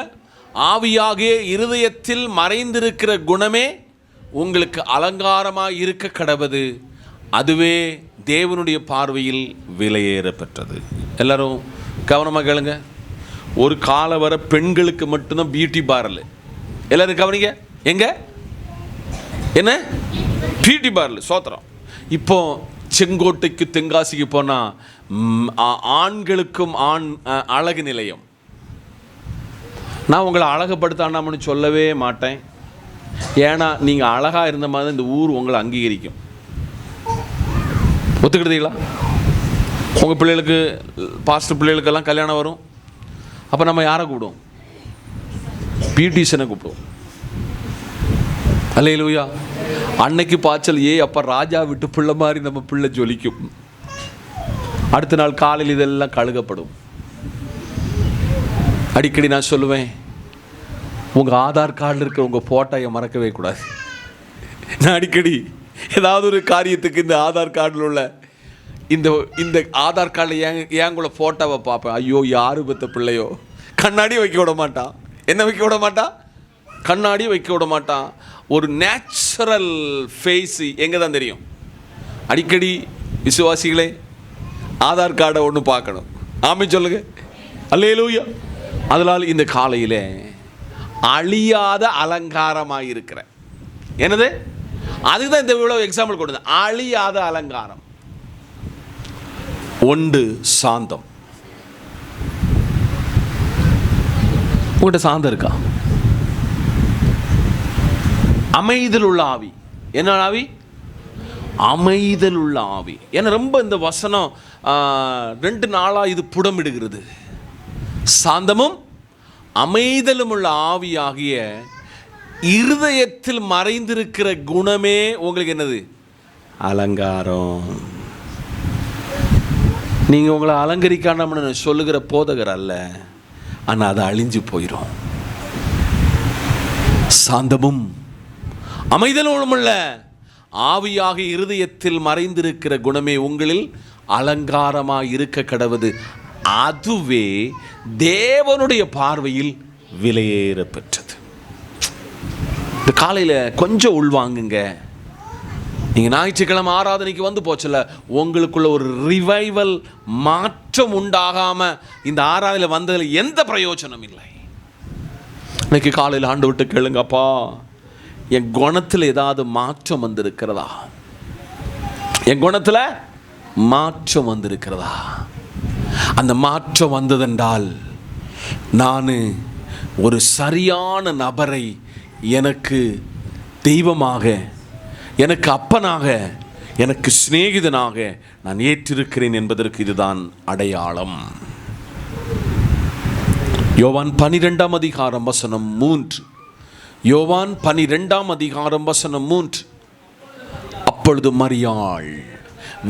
ஆவியாகிய இருதயத்தில் மறைந்திருக்கிற குணமே உங்களுக்கு அலங்காரமாய் இருக்க கடவது, அதுவே தேவனுடைய பார்வையில் விலையேற பெற்றது. எல்லாரும் கவனமாக கேளுங்க. ஒரு கால வர பெண்களுக்கு மட்டும்தான் பியூட்டி பார்லர். எல்லாரும் கவனிங்க. எங்க என்ன பியூட்டி பார்லர் சோத்திரம். இப்போ செங்கோட்டைக்கு தென்காசிக்கு போனால் ஆண்களுக்கும் அழகு நிலையம். நான் உங்களை அழகுப்படுத்தாண்டாமன்னு சொல்லவே மாட்டேன். ஏன்னா நீங்கள் அழகாக இருந்த மாதிரி இந்த ஊர் உங்களை அங்கீகரிக்கும். ஒத்துக்கிட்டீங்களா? உங்கள் பிள்ளைகளுக்கு பாஸ்டர் பிள்ளைகளுக்கெல்லாம் கல்யாணம் வரும். அப்போ நம்ம யாரை கூப்பிடுவோம்? பியூட்டிஷனை கூப்பிடுவோம். அல்லேலூயா. அன்னைக்கு பாய்ச்சல் அப்போ ராஜா விட்டு பிள்ளை மாதிரி நம்ம பிள்ளை ஜொலிக்கும். அடுத்த நாள் காலையில் இதெல்லாம் கழுகப்படும். அடிக்கடி நான் சொல்லுவேன், உங்கள் ஆதார் கார்டில் இருக்கிற உங்கள் ஃபோட்டோயை மறக்கவே கூடாது. நான் அடிக்கடி ஏதாவது ஒரு காரியத்துக்கு இந்த ஆதார் கார்டில் உள்ள இந்த ஆதார் கார்டில் ஏங்குள்ள ஃபோட்டோவை பார்ப்பேன். ஐயோ, யாரு பெற்ற பிள்ளையோ. கண்ணாடி வைக்க விட மாட்டான். என்ன வைக்க விட மாட்டான்? கண்ணாடி வைக்க விட மாட்டான். ஒரு நேச்சுரல் ஃபேஸ் எங்கே தான் தெரியும். அடிக்கடி விசுவாசிகளே ஆதார் கார்டை ஒன்று பார்க்கணும். ஆமென் சொல்லுங்க. அல்லேலூயா. அதனால் இந்த காலையில் அழியாத அலங்காரமாக இருக்கிற என்னது, அதுதான் இந்த இவ்வளோ எக்ஸாம்பிள் கொடுங்க. அழியாத அலங்காரம். 1 சாந்தம். உங்கள்கிட்ட சாந்தம் இருக்கா? அமைதல் உள்ள ஆவி. என்ன ஆவி? அமைதல் உள்ள ஆவி. ஏன்னா ரொம்ப இந்த வசனம் 2 நாளாக இது புடமிடுகிறது. சாந்தமும் அமைதலும் உள்ள ஆவியாகிய இருதயத்தில் மறைந்திருக்கிற குணமே உங்களுக்கு என்னது? அலங்காரம். நீங்கள் உங்களை அலங்கரிக்காமன்னு சொல்லுகிற போதகர் அல்ல, ஆனால் அது அழிஞ்சு போயிடும். சாந்தமும் அமைதலும் உள்ள ஆவியாக இருதயத்தில் மறைந்திருக்கிற குணமே உங்களில் அலங்காரமாக இருக்க கடவது, அதுவே தேவனுடைய பார்வையில் விலையேற பெற்றது. இந்த காலையில் கொஞ்சம் உள்வாங்குங்க. நீங்கள் ஞாயிற்றுக்கிழமை ஆராதனைக்கு வந்து போச்சல, உங்களுக்குள்ள ஒரு ரிவைவல் மாற்றம் உண்டாகாமல் இந்த ஆராதனையில் வந்ததில் எந்த பிரயோஜனம் இல்லை. இன்னைக்கு காலையில் ஆண்டு விட்டு கேளுங்கப்பா, என் குணத்தில் ஏதாவது மாற்றம் வந்திருக்கிறதா? என் குணத்தில் மாற்றம் வந்திருக்கிறதா? அந்த மாற்றம் வந்ததென்றால் நான் ஒரு சரியான நபரை எனக்கு தெய்வமாக, எனக்கு அப்பனாக, எனக்கு சிநேகிதனாக நான் ஏற்றிருக்கிறேன் என்பதற்கு இதுதான் அடையாளம். யோவான் 12ஆம் அதிகாரம் வசனம் 3. யோவான் 12ஆம் அதிகாரம் வசனம் 3. அப்பொழுது மரியாள்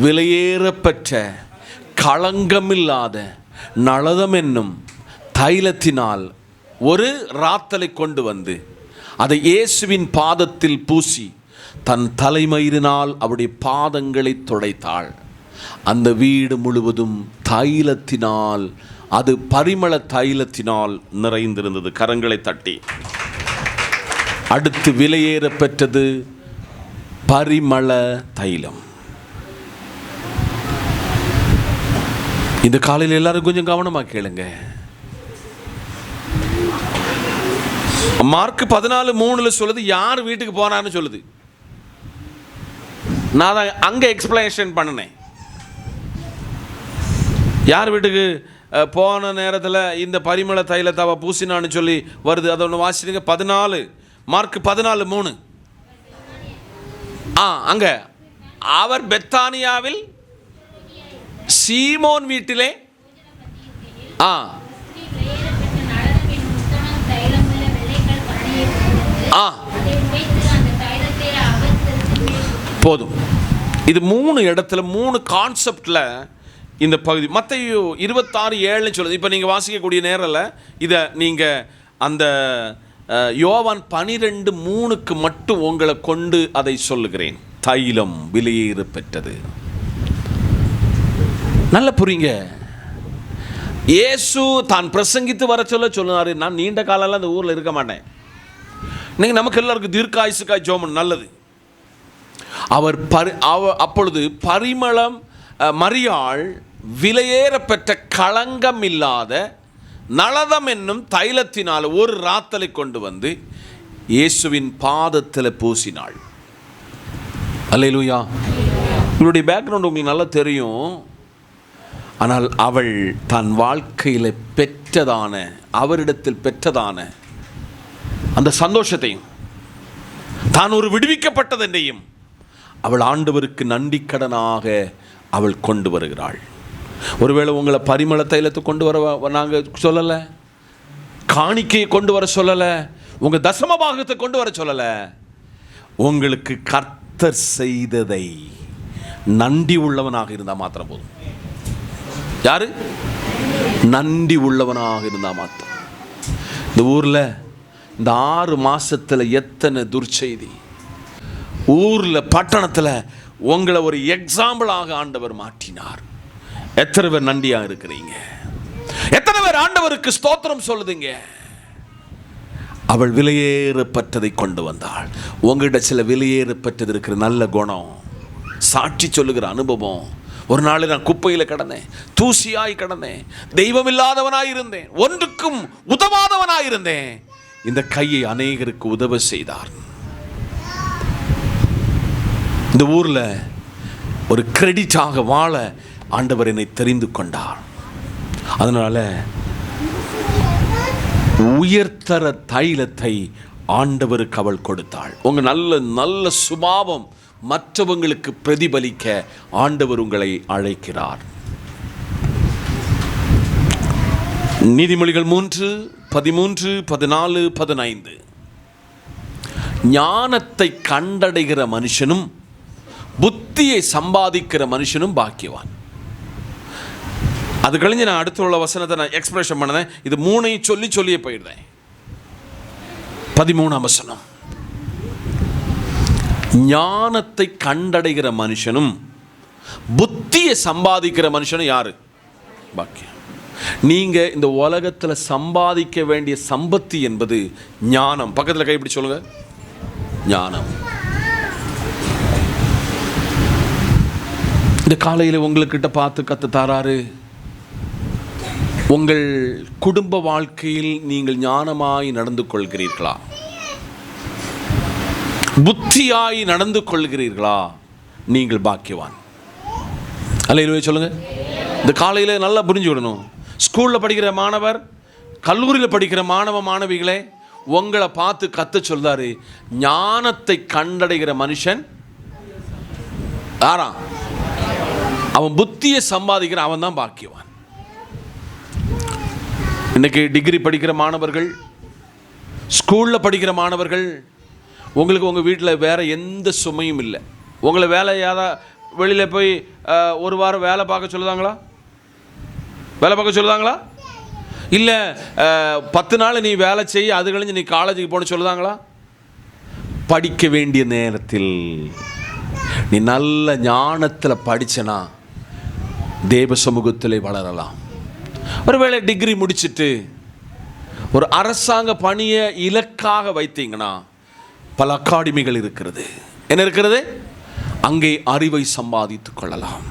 விலையேறப்பெற்ற களங்கமில்லாத நளதம் என்னும் தைலத்தினால் ஒரு ராத்தலை கொண்டு வந்து அதை இயேசுவின் பாதத்தில் பூசி தன் தலைமயிரினால் அவருடைய பாதங்களை துடைத்தாள். அந்த வீடு முழுவதும் தைலத்தினால், அது பரிமள தைலத்தினால் நிறைந்திருந்தது. கரங்களை தட்டி. அடுத்து விலையேற பெற்றது பரிமள தைலம். இந்த காலையில் எல்லாரும் கொஞ்சம் கவனமாக கேளுங்க. மார்க் 14:3 சொல்லுது, யார் வீட்டுக்கு போனான்னு சொல்லுது. நான் தான் அங்கே எக்ஸ்பிளனேஷன் பண்ணினேன். யார் வீட்டுக்கு போன நேரத்தில் இந்த பரிமள தைலத்தை அவ பூசினான்னு சொல்லி வருது. அதை ஒன்று வாசிடுங்க. 14 மார்க் 14:3. அங்க அவர் பெத்தானியாவில் சீமோன் வீட்டிலே போதும். இது 3 இடத்துல 3 கான்செப்ட்ல இந்த பகுதி மத்தேயு 26:7 சொல்லுது. இப்போ நீங்கள் வாசிக்கக்கூடிய நேரில் இதை நீங்கள் அந்த யோவான் 12:3 மட்டும் உங்களை கொண்டு அதை சொல்லுகிறேன். தைலம் விலையேற பெற்றது. நல்ல புரியுங்க. இயேசு தான் பிரசங்கித்து வர சொன்னாரு, நான் நீண்ட காலம்லாம் அந்த ஊரில் இருக்க மாட்டேன். இன்னைக்கு நமக்கு எல்லாருக்கும் தீர்க்காயுசுக்காய் ஜோமன் நல்லது. அப்பொழுது பரிமளம் மரியாள் விலையேற பெற்ற களங்கம் இல்லாத நளதம் என்னும் தைலத்தினால் ஒரு ராத்தலை கொண்டு வந்து இயேசுவின் பாதத்தில் பூசினாள். அல்லேலூயா. இவருடைய பேக்ரவுண்ட் உங்களுக்கு நல்லா தெரியும். ஆனால் அவள் தன் வாழ்க்கையில் பெற்றதான, அவரிடத்தில் பெற்றதான அந்த சந்தோஷத்தையும் தான் ஒரு விடுவிக்கப்பட்டதென்றையும் அவள் ஆண்டவருக்கு நன்றிக்கடனாக அவள் கொண்டு வருகிறாள். ஒருவேளை உங்களை பரிமள தைலத்தை கொண்டு வர நாங்கள் சொல்லலை, காணிக்கையை கொண்டு வர சொல்லலை, உங்கள் தசம பாகத்தை கொண்டு வர சொல்லலை. உங்களுக்கு கர்த்தர் செய்ததை நன்றி உள்ளவனாக இருந்தால் மாத்திரம் போதும். யாரு? நன்றி உள்ளவனாக இருந்தால் மாத்திரம். இந்த ஊரில் இந்த 6 மாசத்துல எத்தனை துர்ச்செய்தி, ஊரில் பட்டணத்தில் உங்களை ஒரு எக்ஸாம்பிளாக ஆண்டவர் மாற்றினார். எத்தனை பேர் நன்றியா இருக்கிறீங்க? எத்தனை பேர் ஆண்டவருக்கு ஸ்தோத்திரம் சொல்லுதுங்க? அவள் விலையேறப்பட்டதை கொண்டு வந்தாள். உங்கள்கிட்ட சில விலையேறப்பட்டது இருக்கிற நல்ல குணம், சாட்சி சொல்லுகிற அனுபவம். ஒரு நாள் நான் குப்பையில் கிடந்தேன், தூசியாய் கிடந்தேன், தெய்வம் இல்லாதவனாய் இருந்தேன், ஒன்றுக்கும் உதவாதவனாய் இருந்தேன். இந்த கையை அநேகருக்கு உதவ செய்தார். இந்த ஊரில் ஒரு கிரெடிட்டாக வாழ ஆண்டவர் என்னை தெரிந்து கொண்டார். அதனால உயர்தர தைலத்தை ஆண்டவருக்கு அவள் கொடுத்தாள். உங்க நல்ல நல்ல சுபாவம் மற்றவங்களுக்கு பிரதிபலிக்க ஆண்டவர் உங்களை அழைக்கிறார். நீதிமொழிகள் 3:13-14-15 ஞானத்தை கண்டடைகிற மனுஷனும் புத்தியை சம்பாதிக்கிற மனுஷனும் பாக்கியவான். அது கழிஞ்சு நான் அடுத்த உள்ள வசனத்தை நான் எக்ஸ்பிரஷன் பண்ணதேன். இது 3ஐயும் சொல்லியே போயிடுறேன். 13ஆம் வசனம், ஞானத்தை கண்டடைகிற மனுஷனும் புத்தியை சம்பாதிக்கிற மனுஷனும் யாரு? பாக்கியம். நீங்க இந்த உலகத்தில் சம்பாதிக்க வேண்டிய சம்பத்தி என்பது ஞானம். பக்கத்தில் கை இப்படி சொல்லுங்க, ஞானம். இந்த காலையில் உங்களுக்கிட்ட பார்த்து கத்து தாராரு. உங்கள் குடும்ப வாழ்க்கையில் நீங்கள் ஞானமாய் நடந்து கொள்கிறீர்களா? புத்தியாய் நடந்து கொள்கிறீர்களா? நீங்கள் பாக்கியவான். அல்லேலூயா சொல்லுங்க. இந்த காலையில் நல்லா புரிஞ்சுவிடணும். ஸ்கூலில் படிக்கிற மாணவர், கல்லூரியில் படிக்கிற மாணவ மாணவிகளே, உங்களை பார்த்து கத்த சொல்றாரு, ஞானத்தை கண்டடைகிற மனுஷன் யாரா? அவன் புத்தியை சம்பாதிக்கிற அவன் தான் பாக்கியவான். இன்னைக்கு டிகிரி படிக்கிற மாணவர்கள், ஸ்கூலில் படிக்கிற மாணவர்கள், உங்களுக்கு உங்கள் வீட்டில் வேறு எந்த சுமையும் இல்லை. உங்களை வேலை வெளியில் போய் ஒரு வாரம் வேலை பார்க்க சொல்லுதாங்களா? வேலை பார்க்க சொல்லுதாங்களா? இல்லை 10 நாள் நீ வேலை செய்ய, அது கழிஞ்சு நீ காலேஜுக்கு போன சொல்லுதாங்களா? படிக்க வேண்டிய நேரத்தில் நீ நல்ல ஞானத்தில் படிச்சனா தேவ சமூகத்தில் வளரலாம். ஒருவேளை டிகிரி முடிச்சுட்டு ஒரு அரசாங்க பணியை இலக்காக வைத்தீங்கன்னா பல அகாடமிகள் இருக்கிறது. என்ன இருக்கிறது? அங்கே அறிவை சம்பாதித்துக் கொள்ளலாம்.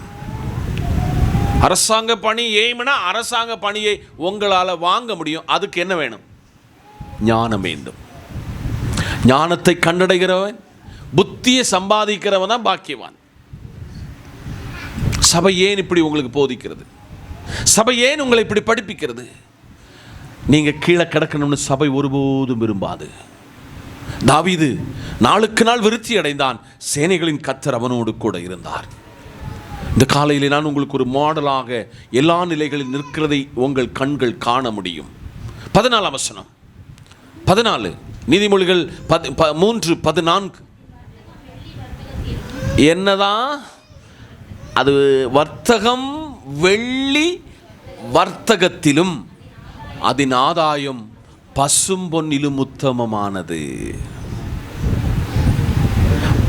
அரசாங்க பணி ஏய்மனா அரசாங்க பணியை உங்களால் வாங்க முடியும். அதுக்கு என்ன வேணும்? ஞானம் வேண்டும். ஞானத்தை கண்டடைகிறவன், புத்தியை சம்பாதிக்கிறவன் தான் பாக்கியவான். சபை ஏன் இப்படி உங்களுக்கு போதிக்கிறது? சபை ஏன் உங்களை இப்படி படிப்பிக்கிறது? நீங்க கீழே கிடக்கணும்னு சபை ஒருபோதும் விரும்பாது. தாவீது நாளுக்கு நாள் விருத்தி அடைந்தான். சேனைகளின் கர்த்தர் அவனோடு கூட இருந்தார். இந்த காலையிலே நான் உங்களுக்கு ஒரு மாடலாக எல்லா நிலைகளில் நிற்கிறதை உங்கள் கண்கள் காண முடியும். 14 வசனம், 14 நீதிமொழிகள் 3:14. என்னதான் அது? வர்த்தகம் வெள்ளி வர்த்தகத்திலும் அதன் ஆதாயம் பசும் பொன்னிலும் உத்தமமானது.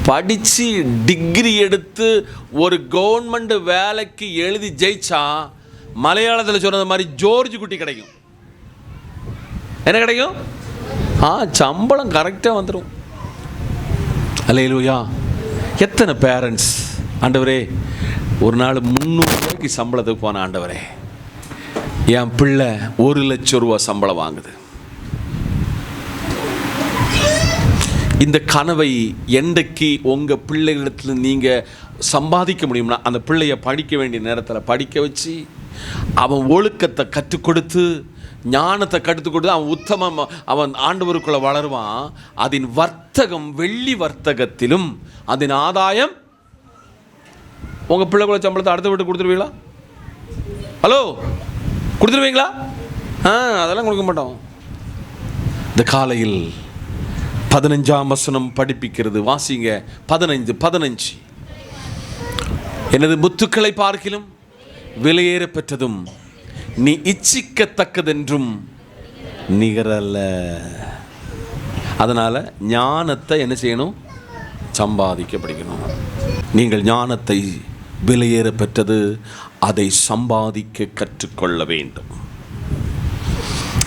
படித்து டிகிரி எடுத்து ஒரு கவர்மெண்ட் வேலைக்கு எழுதி ஜெயிச்சா மலையாளத்தில் சொன்னது மாதிரி ஜோர்ஜ் குட்டி கிடைக்கும். என்ன கிடைக்கும்? சம்பளம் கரெக்டாக வந்துடும். அல்லேலூயா. எத்தனை பேரண்ட்ஸ், ஆண்டவரே ஒரு நாள் 300 ரூபாய்க்கு சம்பளத்துக்கு போன ஆண்டவரே, என் பிள்ளை 1 லட்சம் ரூபா சம்பளம் வாங்குது. இந்த கனவை என்றைக்கு உங்கள் பிள்ளைகளிடத்தில் நீங்கள் சம்பாதிக்க முடியும்னா, அந்த பிள்ளையை படிக்க வேண்டிய நேரத்தில் படிக்க வச்சு, அவன் ஒழுக்கத்தை கற்றுக் கொடுத்து, ஞானத்தை கற்றுக் கொடுத்து, அவன் உத்தமம், அவன் ஆண்டவருக்குள்ளே வளருவான். அதன் வர்த்தகம் வெள்ளி வர்த்தகத்திலும் அதன் ஆதாயம். உங்கள் பிள்ளைக்குள்ள சம்பளத்தை அடுத்த வீட்டு கொடுத்துருவீங்களா? ஹலோ, கொடுத்துருவீங்களா? அதெல்லாம் கொடுக்க மாட்டோம். இந்த காலையில் 15ஆம் வசனம் படிப்பிக்கிறது. வாசிங்க. 15. எனது முத்துக்களை பார்க்கிலும் விலையேற பெற்றதும் நீ இச்சிக்கத்தக்கதென்றும் நிகரல்ல. அதனால் ஞானத்தை என்ன செய்யணும்? சம்பாதிக்க படிக்கணும். நீங்கள் ஞானத்தை விலையேற பெற்றது, அதை சம்பாதிக்க கற்றுக்கொள்ள வேண்டும்.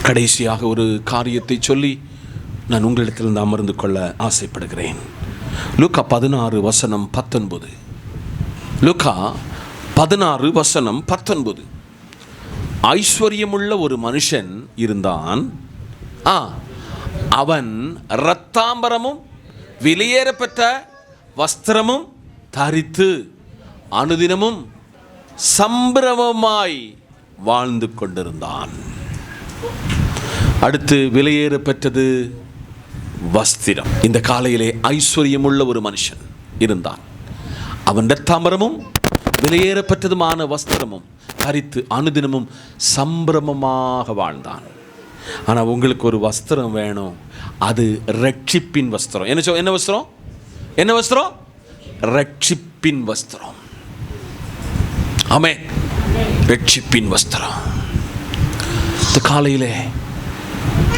கடைசியாக ஒரு காரியத்தை சொல்லி நான் உங்களிடத்தில் அமர்ந்து கொள்ள ஆசைப்படுகிறேன். லூக்கா 16:19. லூக்கா 16:19. ஐஸ்வர்யமுள்ள ஒரு மனுஷன் இருந்தான். அவன் இரத்தாம்பரமும் விலையேறப்பெற்ற வஸ்திரமும் தரித்து அனுதினமும் சம்பிரமமாய் வாழ்ந்து கொண்டிருந்தான். அடுத்து விலையேற பெற்றது வஸ்திரம். இந்த காலையிலே ஐஸ்வர்யமுள்ள ஒரு மனுஷன் இருந்தான். அவன் இரத்தாம்பரமும் விலையேறப்பட்டதுமான வஸ்திரமும் தரித்து அனுதினமும் சம்பிரமமாக வாழ்ந்தான். ஆனால் உங்களுக்கு ஒரு வஸ்திரம் வேணும். அது ரட்சிப்பின் வஸ்திரம். என்ன வஸ்திரம்? என்ன வஸ்திரம்? ரட்சிப்பின் வஸ்திரம். ஆமென். ரட்சிப்பின் வஸ்திரம். இந்த காலையிலே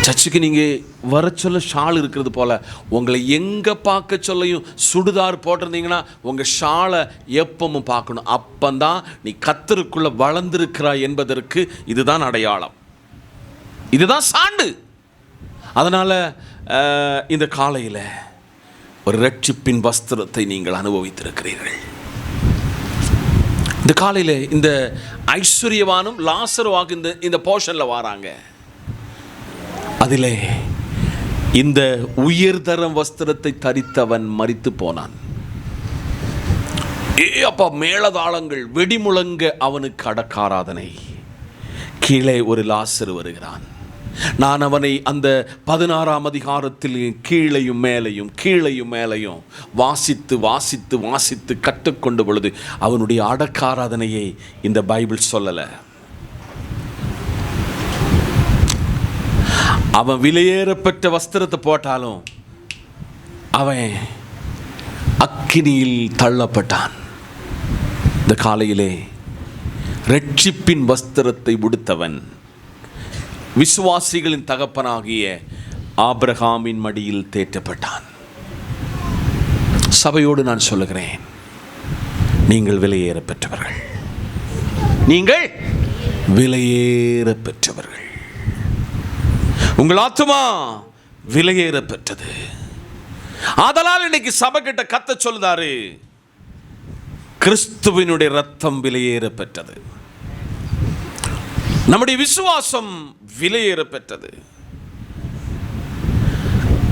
சர்ச்சுக்கு நீங்கள் வர சொல்ல ஷால் இருக்கிறது போல் உங்களை எங்கே பார்க்க சொல்லையும் சுடுதார் போட்டிருந்தீங்கன்னா உங்கள் ஷாலை எப்பவும் பார்க்கணும். அப்பந்தான் நீ கர்த்தருக்குள்ளே வளர்ந்திருக்கிறாய் என்பதற்கு இதுதான் அடையாளம், இதுதான் சான்று. அதனால் இந்த காலையில் ஒரு ரட்சிப்பின் வஸ்திரத்தை நீங்கள் அனுபவித்திருக்கிறீர்கள். இந்த காலையில் இந்த ஐஸ்வர்யவானும் லாசருவாக இந்த போர்ஷனில் வராங்க. அதிலே இந்த உயர்தரம் வஸ்திரத்தை தரித்தவன் மரித்து போனான். அப்பா, மேளதாளங்கள் வெடிமுழங்க அவனுக்கு அடக்காராதனை. கீழே ஒரு லாசரு வருகிறான். நான் அவனை அந்த 16ஆம் அதிகாரத்தில் கீழையும் மேலையும் வாசித்து வாசித்து வாசித்து கற்றுக்கொண்ட பொழுது அவனுடைய அடக்காராதனையை இந்த பைபிள் சொல்லலை. அவன் விலையேறப்பட்ட வஸ்திரத்தை போட்டாலும் அவன் அக்கினியில் தள்ளப்பட்டான். இந்த காலையிலே ரட்சிப்பின் வஸ்திரத்தை உடுத்தவன் விசுவாசிகளின் தகப்பனாகிய ஆபிரகாமின் மடியில் தேற்றப்பட்டான். சபையோடு நான் சொல்லுகிறேன், நீங்கள் விலையேற பெற்றவர்கள், நீங்கள் விலையேற பெற்றவர்கள். உங்கள் ஆத்துமா விலையேற பெற்றது. ஆதலால் இன்னைக்கு சபை கிட்ட கத்த சொல்லுதாரு, கிறிஸ்துவினுடைய ரத்தம் விலையேற பெற்றது. நம்முடைய விசுவாசம் விலையேற பெற்றது.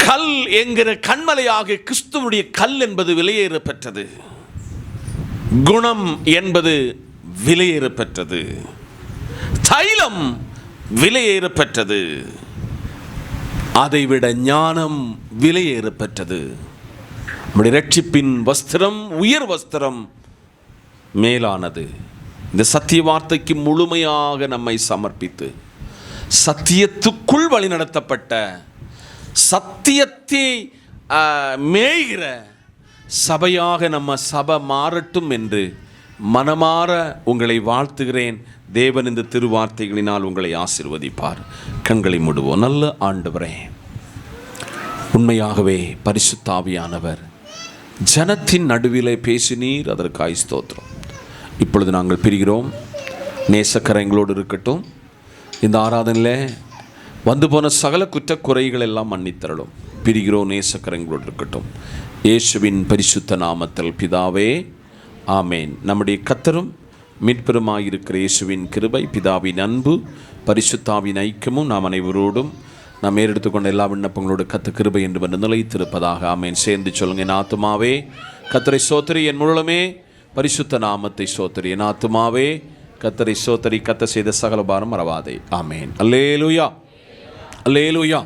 கல் என்கிற கண்மலையாக கிறிஸ்துவனுடைய கல் என்பது விலையேற பெற்றது. குணம் என்பது விலையேற பெற்றது. தைலம் விலையேற பெற்றது. அதைவிட ஞானம் விலையேற பெற்றது. நம்முடைய ரட்சிப்பின் வஸ்திரம் உயர் வஸ்திரம் மேலானது. இந்த சத்திய வார்த்தைக்கு முழுமையாக நம்மை சமர்ப்பித்து சத்தியத்துக்குள் வழிநடத்தப்பட்ட சத்தியத்தை மேய்கிற சபையாக நம்ம சபை மாறட்டும் என்று மனமாற உங்களை வாழ்த்துகிறேன். தேவன் இந்த திருவார்த்தைகளினால் உங்களை ஆசீர்வதிப்பார். கண்களை மூடுவோம். நல்ல ஆண்டவரே, உண்மையாகவே பரிசுத்த ஆவியானவர் ஜனத்தின் நடுவிலே பேசினீர், அதற்காய் ஸ்தோத்திரம். இப்பொழுது நாங்கள் பிரிகிறோம். நேசக்கரை எங்களோடு இருக்கட்டும். இந்த ஆராதனையில் வந்து போன சகல குற்றக்குறைகள் எல்லாம் மன்னித்தரலும். பிரிகிறோம். நேசக்கரை எங்களோடு இருக்கட்டும். இயேசுவின் பரிசுத்த நாமத்தில் பிதாவே, ஆமேன். நம்முடைய கர்த்தரும் மீட்பெருமாயிருக்கிற இயேசுவின் கிருபை, பிதாவின் அன்பு, பரிசுத்தாவின் ஐக்கியமும் நாம் அனைவரோடும் நாம் ஏறெடுத்துக்கொண்ட எல்லா விண்ணப்பங்களோடு கர்த்த கிருபை என்று வந்து நிலைத்திருப்பதாக. ஆமேன். சேர்ந்து சொல்லுங்க. என் ஆத்துமாவே கர்த்தரை சோத்திரி, என் முழுமே பரிசுத்த நாமத்தை சோத்திரி. என் ஆத்துமாவே கர்த்தரை சோத்திரி, கர்த்தர் செய்த சகல பாரம் மறவாதே. ஆமேன். அல்லேலூயா, அல்லேலூயா.